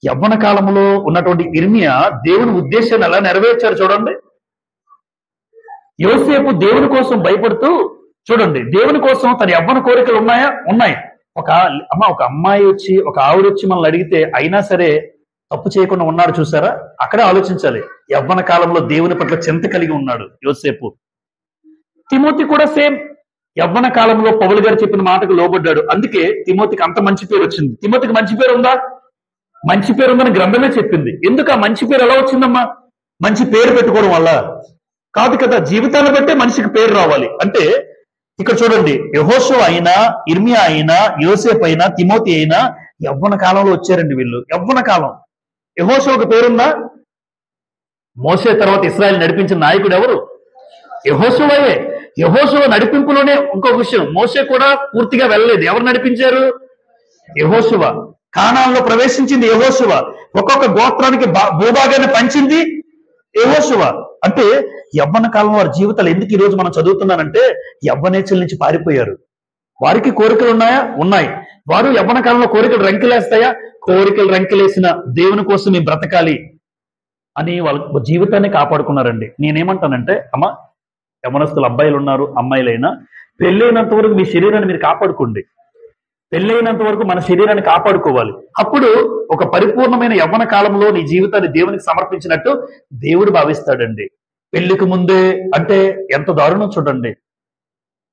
యవ్వన కాలంలో ఉన్నటువంటి ఇర్మియా దేవుని ఉద్దేశాన్ని ఎలా నెరవేర్చారు చూడండి. యోసేపు దేవుని కోసం భయపడుతూ, చూడండి, దేవుని కోసం తన యవ్వన కోరికలు ఉన్నాయా? ఉన్నాయి. ఒక అమ్మాయి వచ్చి, ఒక ఆవిడ వచ్చి మనల్ని అడిగితే అయినా సరే తప్పు చేయకుండా ఉన్నాడు. చూసారా? అక్కడే ఆలోచించాలి. యవ్వన కాలంలో దేవుని పట్ల చింత కలిగి ఉన్నాడు యోసేపు. తిమోతి కూడా సేమ్. యవ్వన కాలంలో పౌలు గారు చెప్పిన మాటకు లోబడ్డాడు. అందుకే తిమోతికి అంత మంచి పేరు వచ్చింది. తిమోతికి మంచి పేరు ఉందా? మంచి పేరు ఉందని గ్రంథమే చెప్పింది. ఎందుకు ఆ మంచి పేరు ఎలా వచ్చిందమ్మా? మంచి పేరు పెట్టుకోవడం వల్ల కాదు కదా. జీవితాన్ని బట్టే మనిషికి పేరు రావాలి. అంటే ఇక్కడ చూడండి, యెహోషువ అయినా, ఇర్మియా అయినా, యోసేపు అయినా, తిమోతి అయినా యవ్వన కాలంలో వచ్చారండి వీళ్ళు. యవ్వన కాలం. యెహోషువకు పేరుందా? మోషే తర్వాత ఇశ్రాయేలు నడిపించిన నాయకుడు ఎవరు? యెహోషువయే. యెహోషువ నడిపింపులోనే ఇంకొక విషయం, మోషే కూడా పూర్తిగా వెళ్ళలేదు. ఎవరు నడిపించారు? యెహోషువ. కానాన్లో ప్రవేశించింది యెహోషువ. ఒక్కొక్క గోత్రానికి భూభాగాన్ని పంచింది యెహోషువ. అంటే యవ్వన కాలం వారి జీవితాలు ఎందుకు ఈరోజు మనం చదువుతున్నానంటే, యవ్వనేచ్ఛల నుంచి పారిపోయారు. వారికి కోరికలు ఉన్నాయా? ఉన్నాయి. వారు యవ్వన కాలంలో కోరికలు రంకెలేస్తాయా? కోరికలు రంకెలేసిన దేవుని కోసం మేము బ్రతకాలి అని వాళ్ళ జీవితాన్ని కాపాడుకున్నారండి. నేనేమంటానంటే, యవ్వనస్తులు అబ్బాయిలు ఉన్నారు, అమ్మాయిలైనా, పెళ్ళైనంత వరకు మీ శరీరాన్ని మీరు కాపాడుకోండి. పెళ్ళైనంత వరకు మన శరీరాన్ని కాపాడుకోవాలి. అప్పుడు ఒక పరిపూర్ణమైన యవ్వన కాలంలో నీ జీవితాన్ని దేవునికి సమర్పించినట్టు దేవుడు భావిస్తాడండి. పెళ్లికి ముందే అంటే ఎంత దారుణం చూడండి.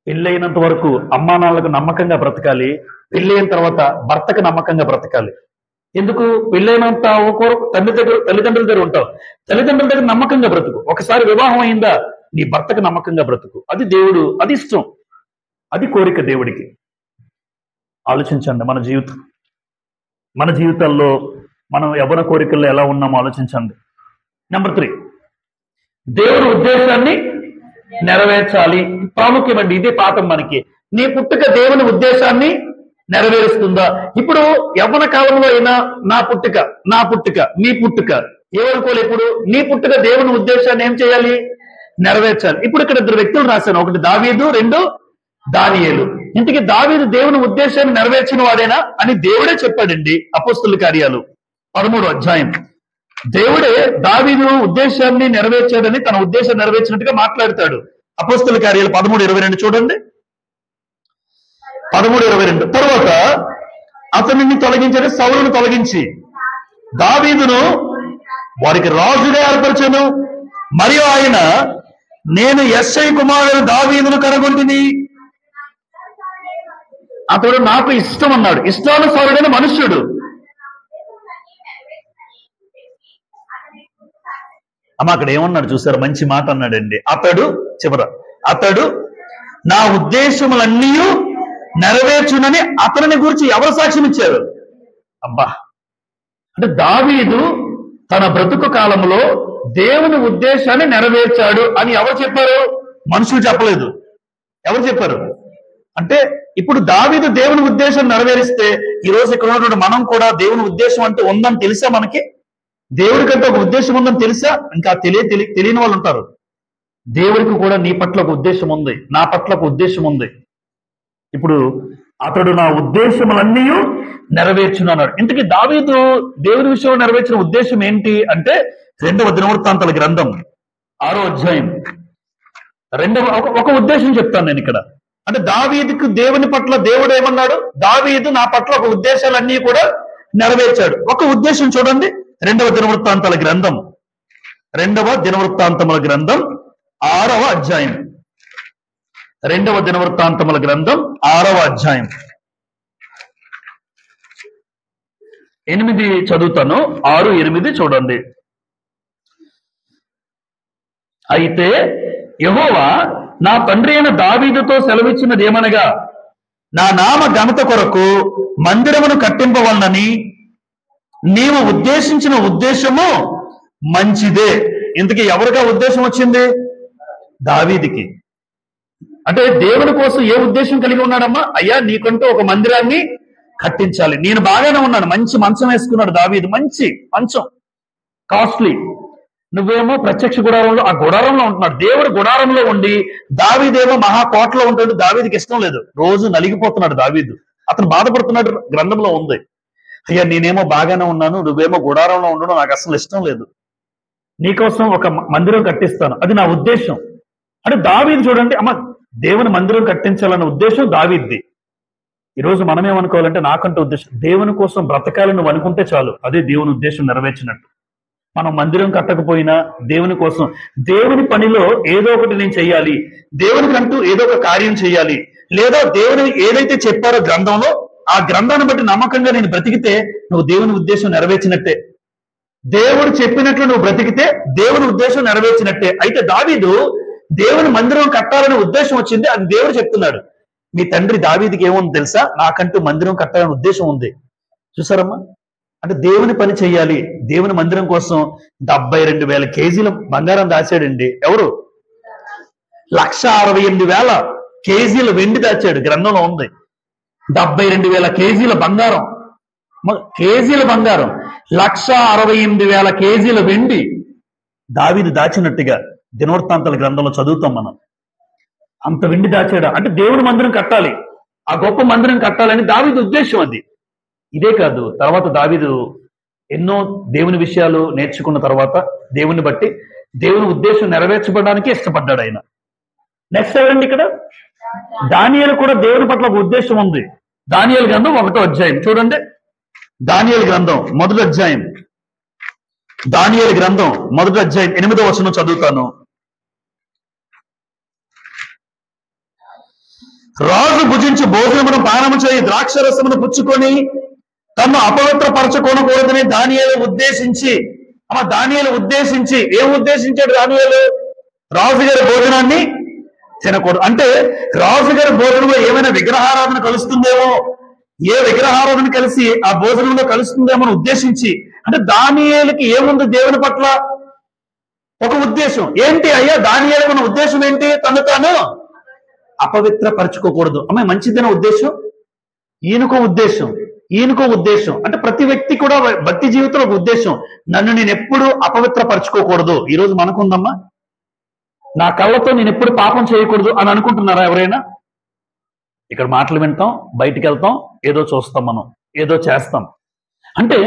పెళ్ళైనంత వరకు అమ్మా నాన్నలకు నమ్మకంగా బ్రతకాలి, పెళ్ళైన తర్వాత భర్తకు నమ్మకంగా బ్రతకాలి. ఎందుకు? పెళ్ళైనంత తల్లిదండ్రుల దగ్గర ఉంటావు. తల్లిదండ్రుల దగ్గర నమ్మకంగా బ్రతుకు. ఒకసారి వివాహం అయిందా, నీ భర్తకు నమ్మకంగా బ్రతుకు. అది దేవుడు, అది ఇష్టం, అది కోరిక దేవుడికి. ఆలోచించండి మన జీవితాల్లో మనం యవ్వన కోరికల్లో ఎలా ఉన్నామో ఆలోచించండి. నెంబర్ 3, దేవుని ఉద్దేశాన్ని నెరవేర్చాలి. ప్రాముఖ్యమండి, ఇదే పాఠం మనకి. నీ పుట్టుక దేవుని ఉద్దేశాన్ని నెరవేరుస్తుందా? ఇప్పుడు యవ్వన కాలంలో అయినా నా పుట్టుక మీ పుట్టుక ఏమనుకోలే. ఇప్పుడు నీ పుట్టుక దేవుని ఉద్దేశాన్ని ఏం చేయాలి? నెరవేర్చాలి. ఇప్పుడు ఇక్కడ 2 వ్యక్తులు రాశాను, ఒకటి దావీదు, 2 దానియేలు. ఇంతకీ దావీదు దేవుని ఉద్దేశాన్ని నెరవేర్చిన వాడేనా అని దేవుడే చెప్పాడండి. అపోస్తలుల కార్యాలు 13వ అధ్యాయం. దేవుడే దావీదు ఉద్దేశాన్ని నెరవేర్చాడని, తన ఉద్దేశాన్ని నెరవేర్చినట్టుగా మాట్లాడతాడు. అపోస్తలుల కార్యాలు 13:22 చూడండి. 13:22 తర్వాత అతనిని తొలగించని సౌలును తొలగించి దావీదును వారికి రాజుగా ఏర్పరచను. మరియు ఆయన, నేను యెష్షయి కుమారుడు దావీదును కనుగొంటిని, అతడు నాకు ఇష్టం అన్నాడు. ఇష్టానుసారుడైన మనుష్యుడు. అమ్మ అక్కడ ఏమన్నాడు చూసారు? మంచి మాట అన్నాడండి. అతడు నా ఉద్దేశములన్నీ నెరవేర్చునని అతనిని గురించి ఎవరు సాక్ష్యం ఇచ్చారు? అబ్బా, అంటే దావీదు తన బ్రతుకు కాలంలో దేవుని ఉద్దేశాన్ని నెరవేర్చాడు అని ఎవరు చెప్పారు? మనుషులు చెప్పలేదు. ఎవరు చెప్పారు? అంటే ఇప్పుడు దావీదు దేవుని ఉద్దేశం నెరవేరిస్తే ఈ రోజు ఇక్కడ ఉన్నటువంటి మనం కూడా దేవుని ఉద్దేశం అంటే ఉందని తెలుసా? మనకి దేవుడికంటే ఒక ఉద్దేశం ఉందని తెలుసా? ఇంకా తెలియని వాళ్ళు ఉంటారు. దేవుడికి కూడా నీ పట్ల ఒక ఉద్దేశం ఉంది, నా పట్ల ఒక ఉద్దేశం ఉంది. ఇప్పుడు అతడు నా ఉద్దేశములన్నీ నెరవేర్చున్నాడు. ఇంతకీ దావీదు దేవుని విషయంలో నెరవేర్చిన ఉద్దేశం ఏంటి అంటే 2వ దినవృత్తాంతాల గ్రంథం 6వ అధ్యాయం ఒక ఉద్దేశం చెప్తాను నేను ఇక్కడ. అంటే దావీదుకు దేవుని పట్ల దేవుడు ఏమన్నాడు? దావీదు నా పట్ల ఒక ఉద్దేశాలన్నీ కూడా నెరవేర్చాడు. ఒక ఉద్దేశం చూడండి. 2వ దినవృత్తాంతాల గ్రంథం 6వ అధ్యాయం. 2వ దినవృత్తాంతముల గ్రంథం 6వ అధ్యాయం 8 చదువుతాను. 6-8 చూడండి. అయితే యెహోవా నా తండ్రి అయిన దావీదుతో సెలవిచ్చినది ఏమనగా, నా నామ ఘనత కొరకు మందిరమును కట్టింపవలనని నీవు ఉద్దేశించిన ఉద్దేశము మంచిదే. ఇంతకీ ఎవరిగా ఉద్దేశం వచ్చింది? దావీదుకి. అంటే దేవుని కోసం ఏ ఉద్దేశం కలిగి ఉన్నాడమ్మా? అయ్యా, నీకంటూ ఒక మందిరాన్ని కట్టించాలి. నేను బాగానే ఉన్నాను, మంచి మంచం వేసుకున్నాడు దావీదు, మంచి మంచం, కాస్ట్లీ. నువ్వేమో ప్రత్యక్ష గుడారంలో, ఆ గుడారంలో ఉంటున్నాడు. దేవుడు గుడారంలో ఉండి దావీదేమో మహాకోటలో ఉంటాడు. దావీదుకి ఇష్టం లేదు, రోజు నలిగిపోతున్నాడు దావీదు. అతను బాధపడుతున్నాడు, గ్రంథంలో ఉంది. అయ్యా, నేనేమో బాగానే ఉన్నాను, నువ్వేమో గుడారంలో ఉండడం నాకు అసలు ఇష్టం లేదు, నీకోసం ఒక మందిరం కట్టిస్తాను, అది నా ఉద్దేశం. అంటే దావీదు చూడండి అమ్మ, దేవుని మందిరం కట్టించాలన్న ఉద్దేశం దావీద్ది. ఈరోజు మనమేమనుకోవాలంటే, నాకంటే ఉద్దేశం దేవుని కోసం బ్రతకాలని నువ్వు అనుకుంటే చాలు, అదే దేవుని ఉద్దేశం నెరవేర్చినట్టు. మనం మందిరం కట్టకపోయినా దేవుని కోసం, దేవుని పనిలో ఏదో ఒకటి నేను చెయ్యాలి, దేవునికంటూ ఏదో ఒక కార్యం చేయాలి, లేదా దేవుని ఏదైతే చెప్పారో గ్రంథంలో, ఆ గ్రంథాన్ని బట్టి నమ్మకంగా నేను బ్రతికితే నువ్వు దేవుని ఉద్దేశం నెరవేర్చినట్టే. దేవుడు చెప్పినట్లు నువ్వు బ్రతికితే దేవుని ఉద్దేశం నెరవేర్చినట్టే. అయితే దావీదు దేవుని మందిరం కట్టాలనే ఉద్దేశం వచ్చింది, అది దేవుడు చెప్తున్నాడు. మీ తండ్రి దావీదుకి ఏముంది తెలుసా? నాకంటూ మందిరం కట్టాలనే ఉద్దేశం ఉంది. చూసారమ్మా, అంటే దేవుని పని చెయ్యాలి. దేవుని మందిరం కోసం 72,000 కేజీల బంగారం దాచాడండి. ఎవరు? 168,000 కేజీల వెండి దాచాడు, గ్రంథంలో ఉంది. 72,000 కేజీల బంగారం, 168,000 కేజీల వెండి దావీదు దాచినట్టుగా దినవృత్తాంతాల గ్రంథంలో చదువుతాం మనం. అంత వెండి దాచాడు. అంటే దేవుని మందిరం కట్టాలి, ఆ గొప్ప మందిరం కట్టాలని దావీదు ఉద్దేశం అది. ఇదే కాదు, తర్వాత దావీదు ఎన్నో దేవుని విషయాలు నేర్చుకున్న తర్వాత దేవుని బట్టి దేవుని ఉద్దేశం నెరవేర్చబడడానికి ఇష్టపడ్డాడు ఆయన. నెక్స్ట్ ఎవరండి ఇక్కడ? దానియేలు కూడా దేవుని పట్ల ఒక ఉద్దేశం ఉంది. దానియేలు గ్రంథం 1వ అధ్యాయం చూడండి. దానియేలు గ్రంథం 1వ అధ్యాయం, దానియేలు గ్రంథం 1వ అధ్యాయం 8వ వచనం చదువుతాను. రాజు భుజించి భోజనమును పానము చేయి, ద్రాక్షరసమును పుచ్చుకొని తను అపవిత్రపరచుకోనకూడదని దానియేలు ఉద్దేశించి, దానియేలు ఉద్దేశించి ఏం ఉద్దేశించాడు? దానియేలు రాజుగారి భోజనాన్ని తినకూడదు. అంటే రాజుగారి భోజనంలో ఏమైనా విగ్రహారాధన కలుస్తుందేమో, ఏ విగ్రహారాధన కలిసి ఆ భోజనంలో కలుస్తుందేమో అని ఉద్దేశించి, అంటే దానియేలుకి ఏముంది దేవుని పట్ల ఒక ఉద్దేశం. ఏంటి అయ్యా దానియేలుకి ఉన్న ఉద్దేశం ఏంటి? తను తాను అపవిత్రపరచుకోకూడదు. మంచిదైన ఉద్దేశం. ఈయనకో ఉద్దేశం, ఈయనకో ఉద్దేశం. అంటే ప్రతి వ్యక్తి కూడా భక్తి జీవితంలో ఒక ఉద్దేశం. నన్ను నేను ఎప్పుడు అపవిత్రపరచుకోకూడదు. ఈరోజు మనకుందమ్మా, నా కళ్ళతో నేను ఎప్పుడు పాపం చేయకూడదు అని అనుకుంటున్నారా ఎవరైనా? ఇక్కడ మాటలు వింటాం, బయటికి వెళ్తాం, ఏదో చూస్తాం, మనం ఏదో చేస్తాం. అంటే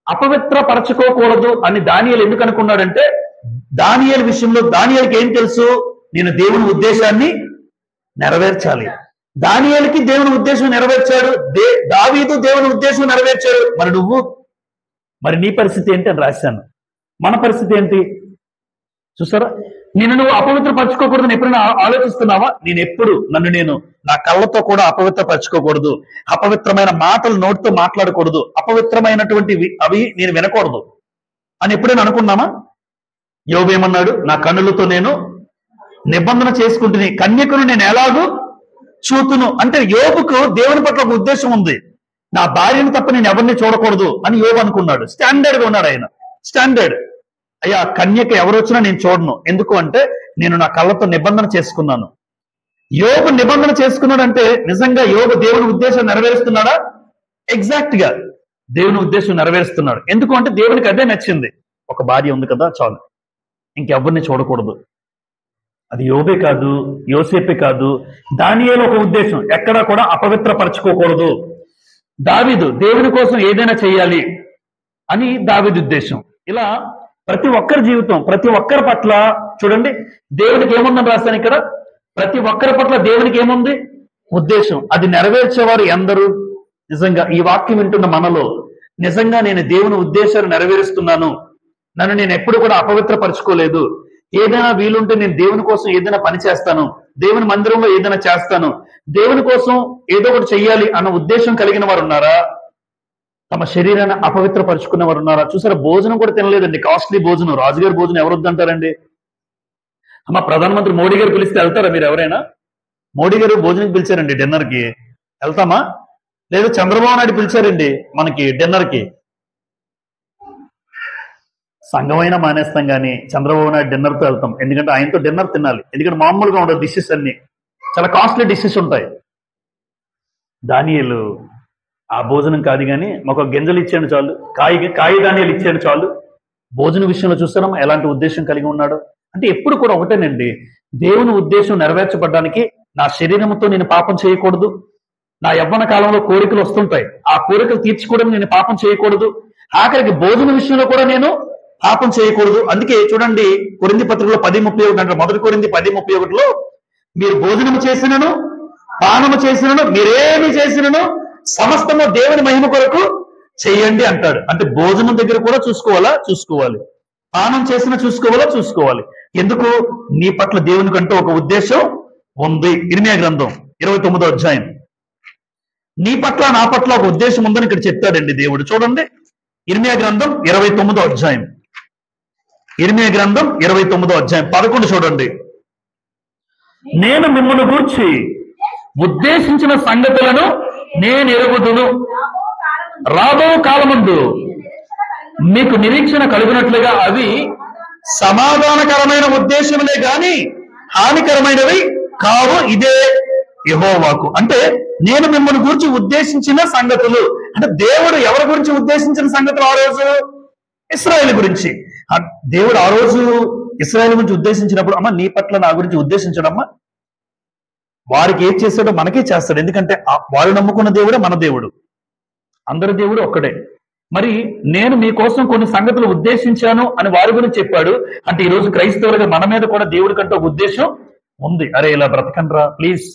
అపవిత్రపరచుకోకూడదు అని దానియేలు ఎందుకు అనుకున్నాడంటే, దానియేలు విషయంలో దానియేలుకి ఏం తెలుసు? నేను దేవుని ఉద్దేశాన్ని నెరవేర్చాలి. దానియేలుకి దేవుని ఉద్దేశం నెరవేర్చాడు, దావీదు దేవుని ఉద్దేశం నెరవేర్చాడు. మరి నువ్వు, మరి నీ పరిస్థితి ఏంటి అని రాశాను. మన పరిస్థితి ఏంటి చూసారా? నువ్వు అపవిత్రపరచుకోకూడదని ఎప్పుడైనా ఆలోచిస్తున్నావా? నేను నా కళ్ళతో కూడా అపవిత్రపరచుకోకూడదు, అపవిత్రమైన మాటలు నోటితో మాట్లాడకూడదు, అపవిత్రమైనటువంటి అవి నేను వినకూడదు అని ఎప్పుడైనా అనుకున్నామా? యోబు ఏమన్నాడు? నా కన్నులతో నేను నిబంధన చేసుకుంటుని, కన్యకను నేను ఎలాగూ చూతును. అంటే యోబుకు దేవుని పట్ల ఒక ఉద్దేశం ఉంది. నా భార్యను తప్ప నేను ఎవరిని చూడకూడదు అని యోబు అనుకున్నాడు. స్టాండర్డ్ గా ఉన్నాడు ఆయన. స్టాండర్డ్. అయ్యా కన్యక ఎవరు వచ్చినా నేను చూడను. ఎందుకు అంటే నేను నా కళ్ళతో నిబంధన చేసుకున్నాను. యోబు నిబంధన చేసుకున్నాడు అంటే నిజంగా యోబు దేవుని ఉద్దేశం నెరవేరుస్తున్నాడా? ఎగ్జాక్ట్ గా దేవుని ఉద్దేశం నెరవేరుస్తున్నాడు. ఎందుకు అంటే దేవునికి అదే నచ్చింది. ఒక భార్య ఉంది కదా, చాలు, ఇంకెవరిని చూడకూడదు. అది యోబే కాదు, యోసేపే కాదు, దానియేలు ఒక ఉద్దేశం, ఎక్కడా కూడా అపవిత్రపరచుకోకూడదు. దావీదు దేవుని కోసం ఏదైనా చేయాలి అని దావీదు ఉద్దేశం. ఇలా ప్రతి ఒక్కరి జీవితం, ప్రతి ఒక్కరి పట్ల చూడండి దేవునికి ఏముందని రాస్తాను ఇక్కడ. ప్రతి ఒక్కరి పట్ల దేవునికి ఏముంది? ఉద్దేశం. అది నెరవేర్చేవారు ఎందరు? నిజంగా ఈ వాక్యం వింటున్న మనలో నిజంగా నేను దేవుని ఉద్దేశాన్ని నెరవేరుస్తున్నాను, నన్ను నేను ఎప్పుడు కూడా అపవిత్రపరచుకోలేదు, ఏదైనా వీలుంటే నేను దేవుని కోసం ఏదైనా పని చేస్తాను, దేవుని మందిరంలో ఏదైనా చేస్తాను, దేవుని కోసం ఏదో ఒకటి చెయ్యాలి అన్న ఉద్దేశం కలిగిన వారు ఉన్నారా? తమ శరీరాన్ని అపవిత్రపరుచుకున్న వారు ఉన్నారా? చూసారా, భోజనం కూడా తినలేదండి, కాస్ట్లీ భోజనం. రాజుగారి భోజనం ఎవరు వద్దంటారండి? ప్రధానమంత్రి మోడీ గారు పిలిస్తే వెళ్తారా మీరు ఎవరైనా? మోడీ గారు భోజనం పిలిచారండి డిన్నర్కి, వెళ్తామా? లేదా చంద్రబాబు నాయుడు పిలిచారండి మనకి డిన్నర్కి, సంఘమైనా మానేస్తాం కానీ చంద్రబాబు నాయుడు డిన్నర్తో వెళ్తాం. ఎందుకంటే ఆయనతో డిన్నర్ తినాలి. ఎందుకంటే మామూలుగా ఉండదు, డిషెస్ అన్ని చాలా కాస్ట్లీ డిషెస్ ఉంటాయి. దానియేలు ఆ భోజనం కాదు కానీ మాకు గింజలు ఇచ్చాడు చాలు, కాయ ధాన్యాలు ఇచ్చాడు చాలు. భోజన విషయంలో చూస్తున్నాం ఎలాంటి ఉద్దేశం కలిగి ఉన్నాడు అంటే ఎప్పుడు కూడా ఒకటేనండి, దేవుని ఉద్దేశం నెరవేర్చబడడానికి నా శరీరంతో నేను పాపం చేయకూడదు. నా యవ్వన కాలంలో కోరికలు వస్తుంటాయి, ఆ కోరికలు తీర్చుకోవడం నేను పాపం చేయకూడదు. ఆఖరికి భోజన విషయంలో కూడా నేను పాపం చేయకూడదు. అందుకే చూడండి కొరింథీ పత్రికలో 10:31 అంటారు. 1 కొరింథీ 10:31లో మీరు భోజనము చేసినను పానము చేసినను మీరేమి చేసినను సమస్తము దేవుని మహిమ కొరకు చేయండి అంటాడు. అంటే భోజనం దగ్గర కూడా చూసుకోవాలి, పానం చేసిన చూసుకోవాలి. ఎందుకు? నీ పట్ల దేవుని కంటూ ఒక ఉద్దేశం ఉంది. ఇర్మియా గ్రంథం 29వ అధ్యాయం. నీ పట్ల నా పట్ల ఒక ఉద్దేశం ఉందని ఇక్కడ చెప్తాడండి దేవుడు. చూడండి ఇర్మియా గ్రంథం 29వ అధ్యాయం. ఇర్మియా గ్రంథం 29వ అధ్యాయం 11 చూడండి. నేను మిమ్మల్ని గూర్చి ఉద్దేశించిన సంగతులను నేను ఎరుగుదును, రాబో కాలమందు మీకు నిరీక్షణ కలుగునట్లుగా అవి సమాధానకరమైన ఉద్దేశములే గాని హానికరమైనవి కావు, ఇదే యెహోవాకు. అంటే నేను మిమ్మల్ని గురించి ఉద్దేశించిన సంగతులు అంటే దేవుడు ఎవరి గురించి ఉద్దేశించిన సంగతులు? ఆ రోజు ఇశ్రాయేలు గురించి. దేవుడు ఆ రోజు ఇశ్రాయేలు గురించి ఉద్దేశించినప్పుడు అమ్మ నీ పట్ల నా గురించి ఉద్దేశించడమ్మా, వారికి ఏం చేస్తాడో మనకే చేస్తాడు. ఎందుకంటే వాళ్ళు నమ్ముకున్న దేవుడే మన దేవుడు, అందరి దేవుడు ఒక్కడే. మరి నేను మీకోసం కొన్ని సంగతులు ఉద్దేశించాను అని వారి గురించి చెప్పాడు. అంటే ఈరోజు క్రైస్తవులుగా మన మీద కూడా దేవుడి కంటే ఒక ఉద్దేశం ఉంది. అరే ఇలా బ్రతకండి రా ప్లీజ్,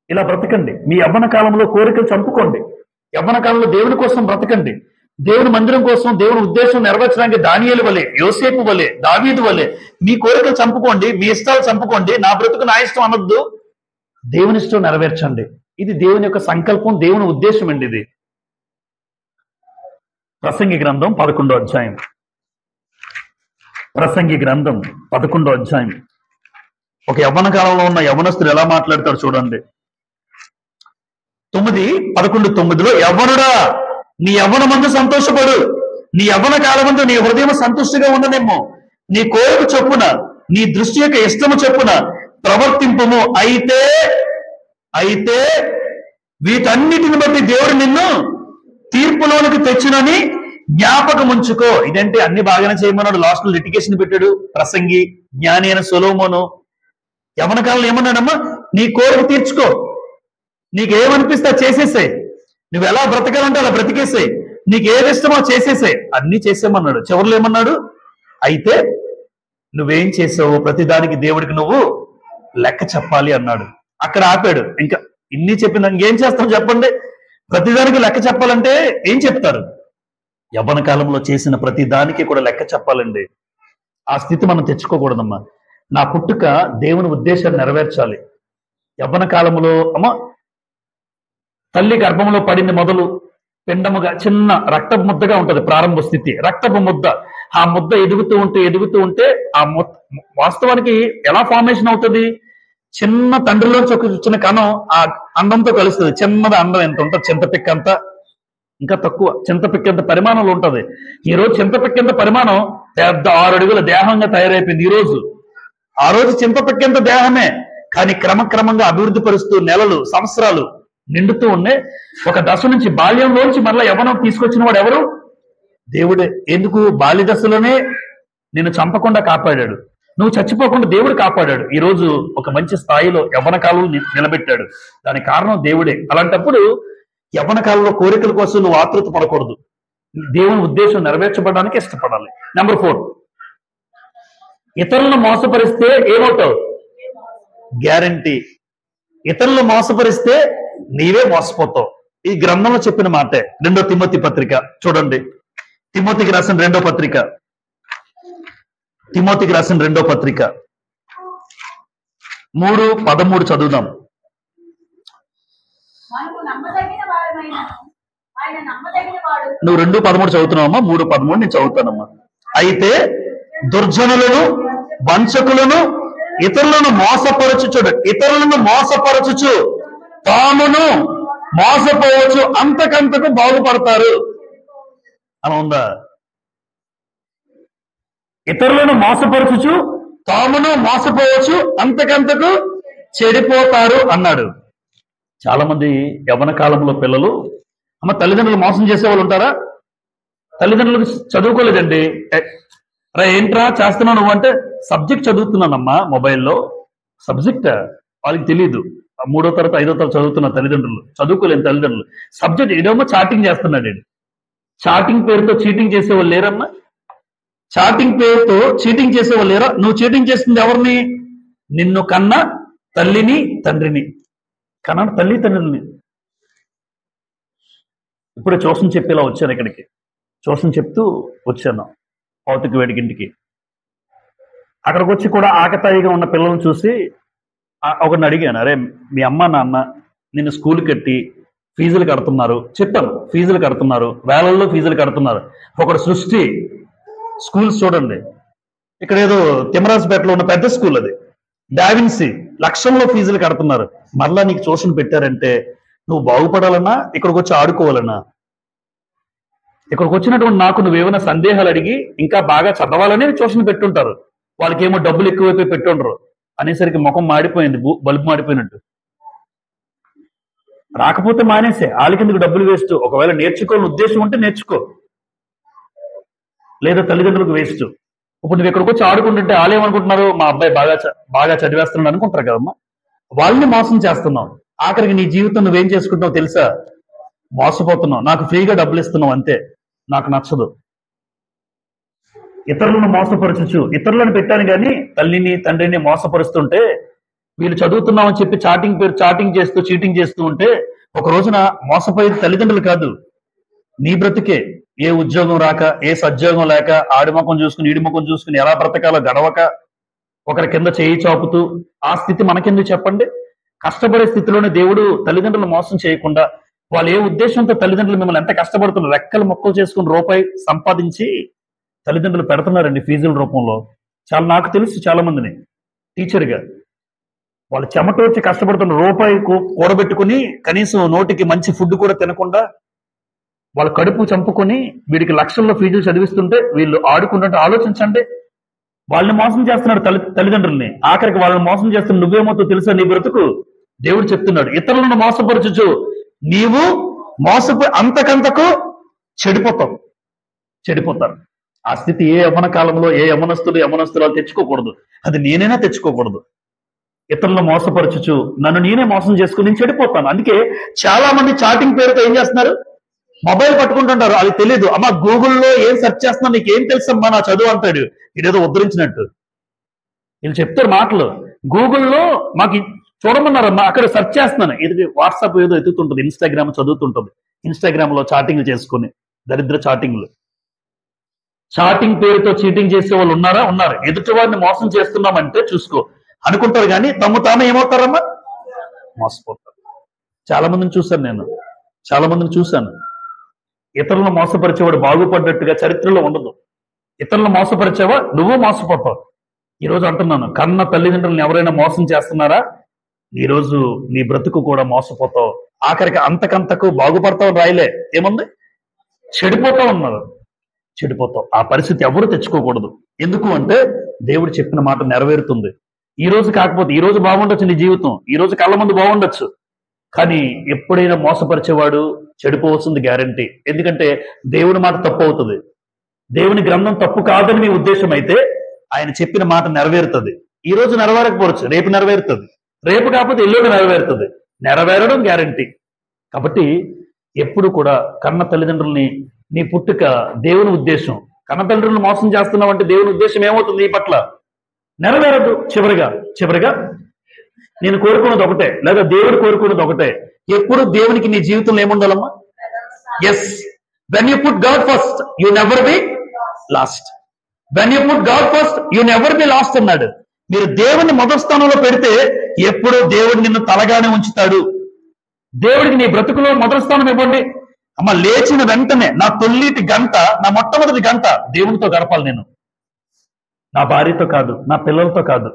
ఇలా బ్రతకండి. మీ యవ్వన కాలంలో కోరికలు చంపుకోండి, యవ్వన కాలంలో దేవుని కోసం బ్రతకండి, దేవుని మందిరం కోసం దేవుని ఉద్దేశం నెరవేర్చడానికి దానియేలు వలె, యోసేపు వలె, దావీదు వలె మీ కోరికలు చంపుకోండి, మీ ఇష్టాలు చంపుకోండి. నా బ్రతుకు నా ఇష్టం అనొద్దు, దేవుని ఇష్టం నెరవేర్చండి. ఇది దేవుని యొక్క సంకల్పం, దేవుని ఉద్దేశం అండి ఇది. ప్రసంగి గ్రంథం 11వ అధ్యాయం. ప్రసంగి గ్రంథం 11వ అధ్యాయం. ఒక యవ్వన కాలంలో ఉన్న యవ్వనస్తుడు ఎలా మాట్లాడతాడు చూడండి. 11:9 యవ్వనుడా నీ యవ్వనమందు సంతోషపడు, నీ యవ్వన కాలమందు నీ హృదయం సంతుష్టిగా ఉండనేమో, నీ కోరిక చొప్పున నీ దృష్టి యొక్క ఇష్టము చొప్పున ప్రవర్తింపుము. అయితే వీటన్నిటిని బట్టి దేవుడు నిన్ను తీర్పులోనికి తెచ్చునని జ్ఞాపకం ఉంచుకో. ఇదంటే అన్ని బాగానే చేయమన్నాడు, లాస్ట్ లో లిటిగేషన్ పెట్టాడు. ప్రసంగి జ్ఞాని అయిన సొలొమోను యవ్వన కాలంలో ఏమన్నాడమ్మా, నీ కోరిక తీర్చుకో, నీకు ఏమనిపిస్తే చేసేసే, నువ్వు ఎలా బ్రతకాలంటే అలా బ్రతికేసే, నీకు ఏది ఇష్టమో చేసేసే, అన్ని చేసేమన్నాడు. చివరిలో ఏమన్నాడు, అయితే నువ్వేం చేసావు ప్రతిదానికి దేవుడికి నువ్వు లెక్క చెప్పాలి అన్నాడు. అక్కడ ఆపాడు. ఇంకా ఇన్ని చెప్పిన ఇంకేం చేస్తాం చెప్పండి? ప్రతిదానికి లెక్క చెప్పాలంటే ఏం చెప్తారు? యవ్వన కాలంలో చేసిన ప్రతి దానికి కూడా లెక్క చెప్పాలండి. ఆ స్థితి మనం తెచ్చుకోకూడదమ్మా. నా పుట్టుక దేవుని ఉద్దేశాన్ని నెరవేర్చాలి. యవ్వన కాలంలో తల్లి గర్భంలో పడింది మొదలు పిండముగా చిన్న రక్తపు ముద్దగా ఉంటది ప్రారంభ స్థితి, రక్తపు ముద్ద. ఆ ముద్ద ఎదుగుతూ ఉంటే ఆ వాస్తవానికి ఎలా ఫార్మేషన్ అవుతుంది? చిన్న తండ్రిలోంచి వచ్చిన కణం ఆ అండంతో కలుస్తుంది. చిన్నది అండం ఎంత ఉంటుంది? చింతపిక్క అంత, ఇంకా తక్కువ, చింతపిక్క ఎంత పరిమాణంలో ఉంటది. ఈ రోజు చింతపిక్క ఎంత పరిమాణం పెద్ద 6 అడుగుల దేహంగా తయారైపోయింది. ఆ రోజు చింతపిక్క ఎంత దేహమే, కానీ క్రమక్రమంగా అభివృద్ధి పరుస్తూ నెలలు సంవత్సరాలు నిండుతూ ఉండే ఒక దశ నుంచి బాల్యంలోంచి మరలా యవ్వనం తీసుకొచ్చిన వాడు ఎవరు? దేవుడే. ఎందుకు? బాల్య దశలోనే నిన్ను చంపకుండా కాపాడాడు, నువ్వు చచ్చిపోకుండా దేవుడు కాపాడాడు. ఈ రోజు ఒక మంచి స్థాయిలో యవ్వన కాలంలో నిలబెట్టాడు. దానికి కారణం దేవుడే. అలాంటప్పుడు యవ్వన కాలంలో కోరికల కోసం నువ్వు ఆతృత పడకూడదు, దేవుని ఉద్దేశం నెరవేర్చబడడానికి ఇష్టపడాలి. నెంబర్ 4, ఇతరులను మోసపరిస్తే ఏమవుతావు? గ్యారంటీ. ఇతరులను మోసపరిస్తే నీవే మోసపోతావు. ఈ గ్రంథంలో చెప్పిన మాటే. 2 తిమోతి పత్రిక చూడండి. తిమోతికి రాసిన 2వ పత్రిక, తిమోతికి రాసిన 2వ పత్రిక 3:13 చదువుదాం. నువ్వు 2:13 చదువుతున్నావమ్మా, 3:13 నేను చదువుతానమ్మా. అయితే దుర్జనులను వంచకులను ఇతరులను మోసపరచుచు తామును మోసపోవచ్చు, అంతకంతకు బాగుపడతారు అని ఉందా? ఇతరులను మోసపరచుచు తామును మోసపోవచ్చు, అంతకంతకు చెడిపోతారు అన్నాడు. చాలా మంది యవ్వన కాలంలో పిల్లలు తల్లిదండ్రులు మోసం చేసే వాళ్ళు ఉంటారా? తల్లిదండ్రులకు చదువుకోలేదండి, ఏంట్రా చేస్తున్నావు నువ్వు అంటే, సబ్జెక్ట్ చదువుతున్నానమ్మా మొబైల్లో. సబ్జెక్ట్ వాళ్ళకి తెలియదు. 3వ తరగతి 5వ తరగతి చదువుతున్న తల్లిదండ్రులు, చదువుకోలేని తల్లిదండ్రులు సబ్జెక్ట్ ఏదేమో చాటింగ్ చేస్తున్నాడు. చాటింగ్ పేరుతో చీటింగ్ చేసేవాళ్ళు లేరమ్మా? చాటింగ్ పేరుతో చీటింగ్ చేసేవాళ్ళు లేరా? నువ్వు చీటింగ్ చేస్తుంది ఎవరిని? నిన్ను కన్నా తల్లిని తండ్రిని. కన్నా తల్లి తండ్రిని. ఇప్పుడే ట్యూషన్ చెప్పేలా వచ్చాను ఇక్కడికి, ట్యూషన్ చెప్తూ వచ్చాను భౌతిక వేడికింటికి. అక్కడికి వచ్చి కూడా ఆకతాయిగా ఉన్న పిల్లలను చూసి ఒకరిని అడిగాను, అరే మీ అమ్మ నాన్న నిన్ను స్కూల్ కట్టి ఫీజులు కడుతున్నారు, చెప్పాను ఫీజులు కడుతున్నారు, వేలల్లో ఫీజులు కడుతున్నారు. ఒకడు సృష్టి స్కూల్స్ చూడండి, ఇక్కడ ఏదో తిమరాజపేటలో ఉన్న పెద్ద స్కూల్ అది, డావిన్సీ లక్షల్లో ఫీజులు కడుతున్నారు. మరలా నీకు ట్యూషన్ పెట్టారంటే నువ్వు బాగుపడాలన్నా ఇక్కడికి వచ్చి ఆడుకోవాలన్నా? ఇక్కడికి వచ్చినటువంటి నాకు నువ్వేమైనా సందేహాలు అడిగి ఇంకా బాగా చదవాలని ట్యూషన్ పెట్టుంటారు. వాళ్ళకేమో డబ్బులు ఎక్కువైపోయి పెట్టుండరు అనేసరికి ముఖం మాడిపోయింది, బల్బు మాడిపోయినట్టు. రాకపోతే మానేసే, వాళ్ళకెందుకు డబ్బులు వేస్ట్. ఒకవేళ నేర్చుకోవాలని ఉద్దేశం ఉంటే నేర్చుకో, లేదా తల్లిదండ్రులకు వేస్ట్. ఇప్పుడు నువ్వు ఇక్కడికి వచ్చి ఆడుకుంటుంటే వాళ్ళు ఏమనుకుంటున్నారు? మా అబ్బాయి బాగా చదివేస్తున్నాడు అనుకుంటారు కదమ్మా. వాళ్ళని మోసం చేస్తున్నావు. ఆఖరికి నీ జీవితం నువ్వేం చేసుకుంటున్నావు తెలుసా? మోసపోతున్నావు. నాకు ఫ్రీగా డబ్బులు ఇస్తున్నావు అంతే, నాకు నచ్చదు. ఇతరులను మోసపరచచ్చు, ఇతరులను పెట్టాను కానీ తల్లిని తండ్రిని మోసపరుస్తుంటే, వీళ్ళు చదువుతున్నామని చెప్పి చాటింగ్ చేస్తూ చీటింగ్ చేస్తూ ఉంటే ఒక రోజున మోసపోయేది తల్లిదండ్రులు కాదు, నీ బ్రతికే. ఏ ఉద్యోగం రాక, ఏ సద్యోగం లేక, ఆడి ముఖం చూసుకుని ఈడి ముఖం చూసుకుని ఎలా బ్రతకాలో గడవక, ఒకరి కింద చేయి చాపుతూ, ఆ స్థితి మనకెందుకు చెప్పండి? కష్టపడే స్థితిలోనే దేవుడు తల్లిదండ్రులు మోసం చేయకుండా వాళ్ళు ఏ ఉద్దేశంతో తల్లిదండ్రులు మిమ్మల్ని ఎంత కష్టపడుతున్నారు, రెక్కలు మొక్కలు చేసుకుని రూపాయి సంపాదించి తల్లిదండ్రులు పెడుతున్నారండి ఫీజుల రూపంలో. నాకు తెలుసు చాలా మందిని టీచర్గా. వాళ్ళు చెమట వచ్చి కష్టపడుతున్న రూపాయి కూడబెట్టుకుని కనీసం నోటికి మంచి ఫుడ్ కూడా తినకుండా వాళ్ళ కడుపు చంపుకొని వీడికి లక్షల్లో ఫీజులు చదివిస్తుంటే వీళ్ళు ఆడుకుంటుంటే ఆలోచించండి. వాళ్ళని మోసం చేస్తున్నాడు తల్లిదండ్రుల్ని. ఆఖరికి వాళ్ళని మోసం చేస్తున్న నువ్వేమవుతో తెలుసా నీ బ్రతుకు? దేవుడు చెప్తున్నాడు, ఇతరులను మోసపరచుచు నీవు అంతకంతకు చెడిపోతారు. ఆ స్థితి ఏ యవ్వన కాలంలో ఏ యవ్వనస్తులు తెచ్చుకోకూడదు. అది నేనైనా తెచ్చుకోకూడదు. ఇతరులను మోసపరచుచు నన్ను నేనే మోసం చేసుకుని నేను చెడిపోతాను. అందుకే చాలా మంది చాటింగ్ పేరుతో ఏం చేస్తున్నారు, మొబైల్ పట్టుకుంటుంటారు. అది తెలియదు. అమ్మ గూగుల్లో ఏం సెర్చ్ చేస్తున్నా నీకు ఏం తెలుసమ్మా నా చదువు అంటాడు. ఇదేదో ఉద్ధరించినట్టు వీళ్ళు చెప్తారు మాటలు. గూగుల్లో మాకు చూడమన్నారమ్మా, అక్కడ సెర్చ్ చేస్తున్నాను. ఇది వాట్సాప్ ఏదో ఎత్తుతుంటుంది, ఇన్స్టాగ్రామ్ చదువుతుంటుంది. ఇన్స్టాగ్రామ్ లో చాటింగ్లు చేసుకుని దరిద్ర చాటింగ్లు. చాటింగ్ పేరుతో చీటింగ్ చేసే వాళ్ళు ఉన్నారా? ఉన్నారు. ఎదుటి వారిని మోసం చేస్తున్నామంటే చూసుకో అనుకుంటారు, కానీ తాము ఏమవుతారమ్మా? మోసపోతారు. చాలా మందిని చూశాను. ఇతరులను మోసపరిచేవాడు బాగుపడ్డట్టుగా చరిత్రలో ఉండదు. ఇతరులను మోసపరిచేవా నువ్వు మోసపోతావు. ఈరోజు అంటున్నాను, కన్న తల్లిదండ్రులను ఎవరైనా మోసం చేస్తున్నారా, ఈరోజు నీ బ్రతుకు కూడా మోసపోతావు. ఆఖరికి అంతకంతకు బాగుపడతావు రాయలే, ఏముంది, చెడిపోతావు. ఆ పరిస్థితి ఎవరు తెచ్చుకోకూడదు. ఎందుకు అంటే దేవుడు చెప్పిన మాట నెరవేరుతుంది. ఈ రోజు కాకపోతే ఈ రోజు బాగుండొచ్చు నీ జీవితం, ఈ రోజు కళ్ళ ముందు బాగుండొచ్చు, కానీ ఎప్పుడైనా మోసపరిచేవాడు చెడిపోవస్తుంది గ్యారంటీ. ఎందుకంటే దేవుని మాట తప్పు అవుతుంది. దేవుని గ్రంథం తప్పు కాదని మీ ఉద్దేశం అయితే ఆయన చెప్పిన మాట నెరవేరుతుంది. ఈ రోజు నెరవేరకపోవచ్చు, రేపు నెరవేరుతుంది, రేపు కాకపోతే ఎల్లుండి నెరవేరుతుంది. నెరవేరడం గ్యారంటీ. కాబట్టి ఎప్పుడు కూడా కన్న తల్లిదండ్రుల్ని, నీ పుట్టుక దేవుని ఉద్దేశం. కన్న తల్లిదండ్రులను మోసం చేస్తున్నావు అంటే దేవుని ఉద్దేశం ఏమవుతుంది నీ పట్ల? నెరవేరదు. చివరిగా నేను కోరుకున్నది ఒకటే, లేదా దేవుడు కోరుకున్నది ఒకటే. ఎప్పుడు దేవునికి నీ జీవితంలో ఏముండాలమ్మా? Yes, when you put God first you never be lost. When you put God first you never be lost అన్నాడు. మీరు దేవుని మొదటి స్థానంలో పెడితే ఎప్పుడు దేవుడు నిన్ను తలగానే ఉంచుతాడు. దేవుడికి నీ బ్రతుకులో మొదటి స్థానం ఇవ్వండి. అమ్మ లేచిన వెంటనే నా తొల్లిటి గంట, నా మొట్టమొదటి గంట దేవునితో గడపాలి. నేను నా భార్యతో కాదు, నా పిల్లలతో కాదు,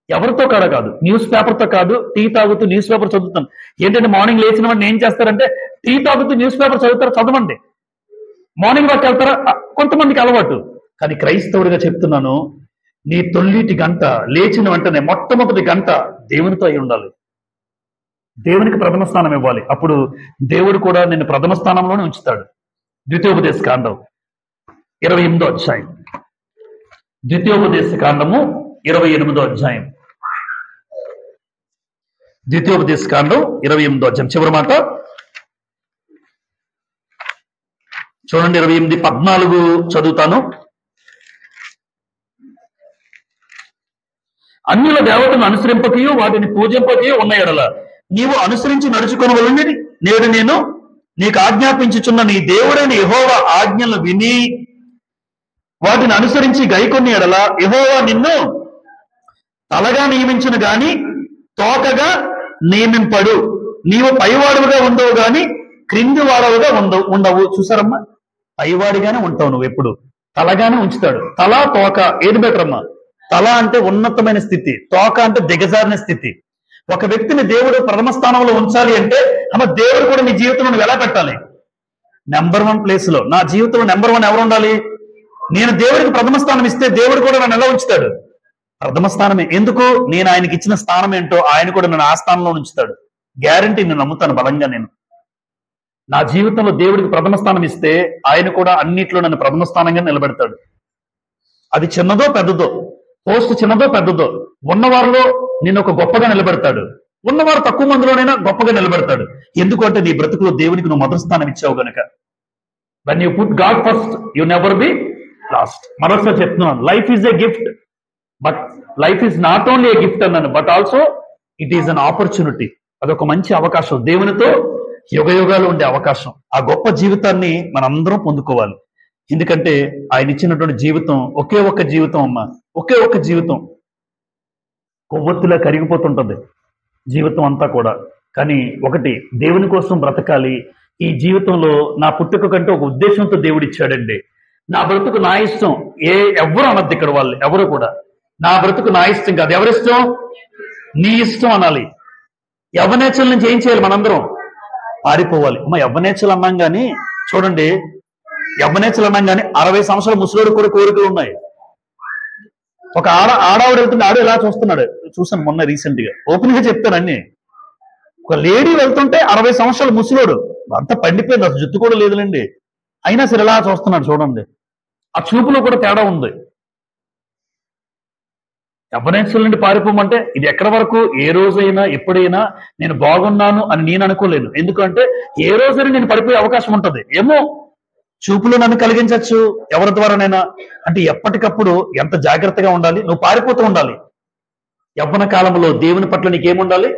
ఎవరితో కాదు, న్యూస్ పేపర్తో కాదు. టీ తాగుతూ న్యూస్ పేపర్ చదువుతాను. ఏంటంటే మార్నింగ్ లేచిన వాడిని ఏం చేస్తారంటే టీ తాగుతూ న్యూస్ పేపర్ చదువుతారు. చదవండి. మార్నింగ్ వాక్ వెళ్తారా? కొంతమందికి అలవాటు. కానీ క్రైస్తవుడిగా చెప్తున్నాను, నీ తొల్లిటి గంట లేచిన వెంటనే మొట్టమొదటి గంట దేవునితో అయి ఉండాలి. దేవునికి ప్రథమ స్థానం ఇవ్వాలి. అప్పుడు దేవుడు కూడా నిన్ను ప్రథమ స్థానంలోనే ఉంచుతాడు. ద్వితీయోపదేశ కాండం 28వ అధ్యాయం. ద్వితీయోపదేశ కాండము 28వ అధ్యాయం. ద్వితీయోపదేశ కాండం 28వ అధ్యాయం చివరి మాట చూడండి. 28:14 చదువుతాను. అన్యుల దేవతను అనుసరింపకయో వాటిని పూజింపకయో ఉన్న ఎడల నీవు అనుసరించి నడుచుకొనవలెనని నేడు నేను నీకు ఆజ్ఞాపించుచున్న నీ దేవుడైన యెహోవా ఆజ్ఞలను విని వాటిని అనుసరించి గైకొన్ని ఎడల యెహోవా నిన్ను తలగా నియమించును గాని తోకగా నియమింపడు. నీవు పైవాడుగా ఉండవు గాని క్రింది వాడవుగా ఉండవు. చూసారమ్మా, పైవాడిగానే ఉంటావు నువ్వు. ఎప్పుడు తలగానే ఉంచుతాడు. తల తోక ఏది బెటర్ అమ్మా? తల అంటే ఉన్నతమైన స్థితి, తోక అంటే దిగజారిన స్థితి. ఒక వ్యక్తిని దేవుడు ప్రథమ స్థానంలో ఉంచాలి అంటే అమ్మ దేవుడు కూడా నీ జీవితంలో నువ్వు ఎలా పెట్టాలి? నెంబర్ 1 ప్లేస్ లో. నా జీవితంలో నెంబర్ 1 ఎవరు ఉండాలి? నేను దేవుడికి ప్రథమ స్థానం ఇస్తే దేవుడు కూడా నన్ను ఎలా ఉంచుతాడు? ప్రథమ స్థానమే. ఎందుకు? నేను ఆయనకి ఇచ్చిన స్థానం ఏంటో ఆయన కూడా నన్ను ఆ స్థానంలో ఉంచుతాడు. గ్యారంటీ, నేను నమ్ముతాను బలంగా. నేను నా జీవితంలో దేవుడికి ప్రథమ స్థానం ఇస్తే ఆయన కూడా అన్నిట్లో నన్ను ప్రథమ స్థానంగా నిలబెడతాడు. అది చిన్నదో పెద్దదో, పోస్ట్ చిన్నదో పెద్దదో, ఉన్నవారిలో నిన్ను ఒక గొప్పగా నిలబెడతాడు, ఉన్నవారు తక్కువ మందిలోనైనా గొప్పగా నిలబెడతాడు. ఎందుకంటే నీ బ్రతుకులో దేవునికి నువ్వు మొదటి స్థానం ఇచ్చావు గనక. When you put God first you never be lost. మరోసారి చెప్తున్నాను, life is a gift, but life is not only a gift అన్నాను, but also it is an opportunity. అదొక మంచి అవకాశం, దేవునితో యుగయుగాలు ఉండే అవకాశం. ఆ గొప్ప జీవితాన్ని మనందరం పొందుకోవాలి. ఎందుకంటే ఆయన ఇచ్చినటువంటి జీవితం ఒకే ఒక్క జీవితం అమ్మా, ఒకే ఒక్క జీవితం. కొవ్వొత్తులా కరిగిపోతుంటది జీవితం అంతా కూడా. కానీ ఒకటి, దేవుని కోసం బ్రతకాలి. ఈ జీవితంలో నా పుట్టుక కంటే ఒక ఉద్దేశంతో దేవుడు ఇచ్చాడండి. నా బ్రతుకు నా ఇష్టం, ఎవ్వరు అనద్దు ఇక్కడ వాళ్ళు ఎవరు కూడా. నా బ్రతుకు నా ఇష్టం కాదు, ఎవరిష్టం? నీ ఇష్టం అనాలి. యవ్వనేచ్ఛల నుంచి ఏం చేయాలి? మనందరం పారిపోవాలి. యవ్వనేచ్ఛలు అన్నాం కానీ చూడండి, యవ్వనేచ్ఛలు అన్నాం కానీ 60 సంవత్సరాల ముసలోడు కూడా కోరికలు ఉన్నాయి. ఒక ఆడావిడ వెళ్తుంటే ఆడు ఎలా చూస్తున్నాడు చూసాను మొన్న రీసెంట్ గా, ఓపెన్ గా చెప్తాను అన్ని. ఒక లేడీ వెళ్తుంటే 60 సంవత్సరాల ముసలోడు, అంత పండిపోయింది, అసలు జుట్టు కూడా లేదులేండి, అయినా సరే ఎలా చూస్తున్నాడు చూడండి. ఆ చూపులో కూడా తేడా ఉంది. యవ్వనేచ్ఛల నుండి పారిపోమంటే ఇది ఎక్కడి వరకు? ఏ రోజైనా ఎప్పుడైనా నేను బాగున్నాను అని నేను అనుకోలేను. ఎందుకంటే ఏ రోజైనా నేను పడిపోయే అవకాశం ఉంటుంది. ఏమో చూపులు నన్ను కలిగించవచ్చు ఎవరి ద్వారానైనా. అంటే ఎప్పటికప్పుడు ఎంత జాగ్రత్తగా ఉండాలి, నువ్వు పారిపోతూ ఉండాలి. యవ్వన కాలంలో దేవుని పట్ల నీకేముండాలి?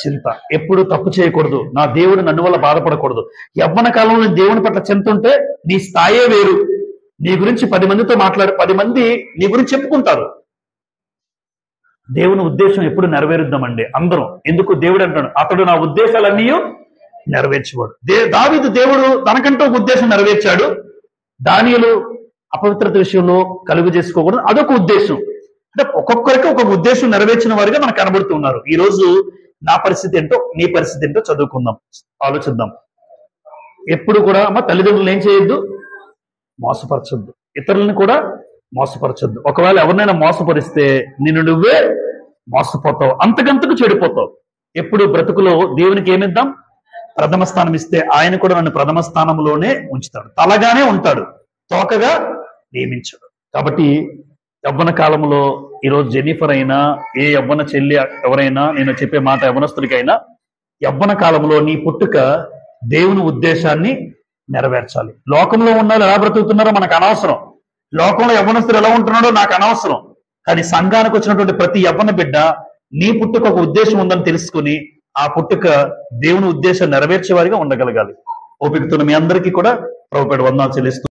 చింత. ఎప్పుడు తప్పు చేయకూడదు, నా దేవుడు నన్ను వల్ల బాధపడకూడదు. యవ్వన కాలంలో దేవుని పట్ల చింత ఉంటే నీ స్థాయే వేరు. నీ గురించి 10 మందితో 10 మంది నీ గురించి చెప్పుకుంటారు. దేవుని ఉద్దేశం ఎప్పుడు నెరవేరుద్దామండి అందరం. ఎందుకు? దేవుడు అంటాడు, అతడు నా ఉద్దేశాలన్నీ నెరవేర్చేవాడు. దావీదు దేవుడు తనకంటూ ఒక ఉద్దేశం నెరవేర్చాడు. దానియేలు అపవిత్రత విషయంలో కలుగు చేసుకోకూడదు, అదొక ఉద్దేశం. అంటే ఒక్కొక్కరికి ఒక ఉద్దేశం నెరవేర్చిన వారిగా మనకు కనబడుతున్నారు. ఈ రోజు నా పరిస్థితి ఏంటో, నీ పరిస్థితి ఏంటో చదువుకుందాం, ఆలోచిద్దాం. ఎప్పుడు కూడా తల్లిదండ్రులు ఏం చేయొద్దు? మోసపరచొద్దు. ఇతరులను కూడా మోసపరచొద్దు. ఒకవేళ ఎవరినైనా మోసపరిస్తే నిన్ను నువ్వే మోసపోతావు, అంతకంతకు చెడిపోతావు. ఎప్పుడు బ్రతుకులో దేవునికి ఏమిద్దాం? ప్రథమ స్థానం ఇస్తే ఆయన కూడా నన్ను ప్రథమ స్థానంలోనే ఉంచుతాడు. తలగానే ఉంటాడు, తోకగా నియమించాడు. కాబట్టి యవ్వన కాలంలో ఈరోజు జెన్నిఫర్ అయినా, ఏ యవ్వన చెల్లి ఎవరైనా, నేను చెప్పే మాట యవ్వనస్తుడికైనా, యవ్వన కాలంలో నీ పుట్టుక దేవుని ఉద్దేశాన్ని నెరవేర్చాలి. లోకంలో ఉన్న ఎలా బ్రతుకుతున్నారో మనకు అనవసరం, లోకంలో యవ్వనస్తుడు ఎలా ఉంటున్నాడో నాకు అనవసరం. కానీ సంఘానికి వచ్చినటువంటి ప్రతి యవ్వన బిడ్డ నీ పుట్టుక ఒక ఉద్దేశం ఉందని తెలుసుకుని ఆ పుట్టుక దేవుని ఉద్దేశం నెరవేర్చే వారిగా ఉండగలగాలి. ఓపికతో మీ అందరికీ కూడా ప్రభుపేట వందనాలు చెల్లిస్తూ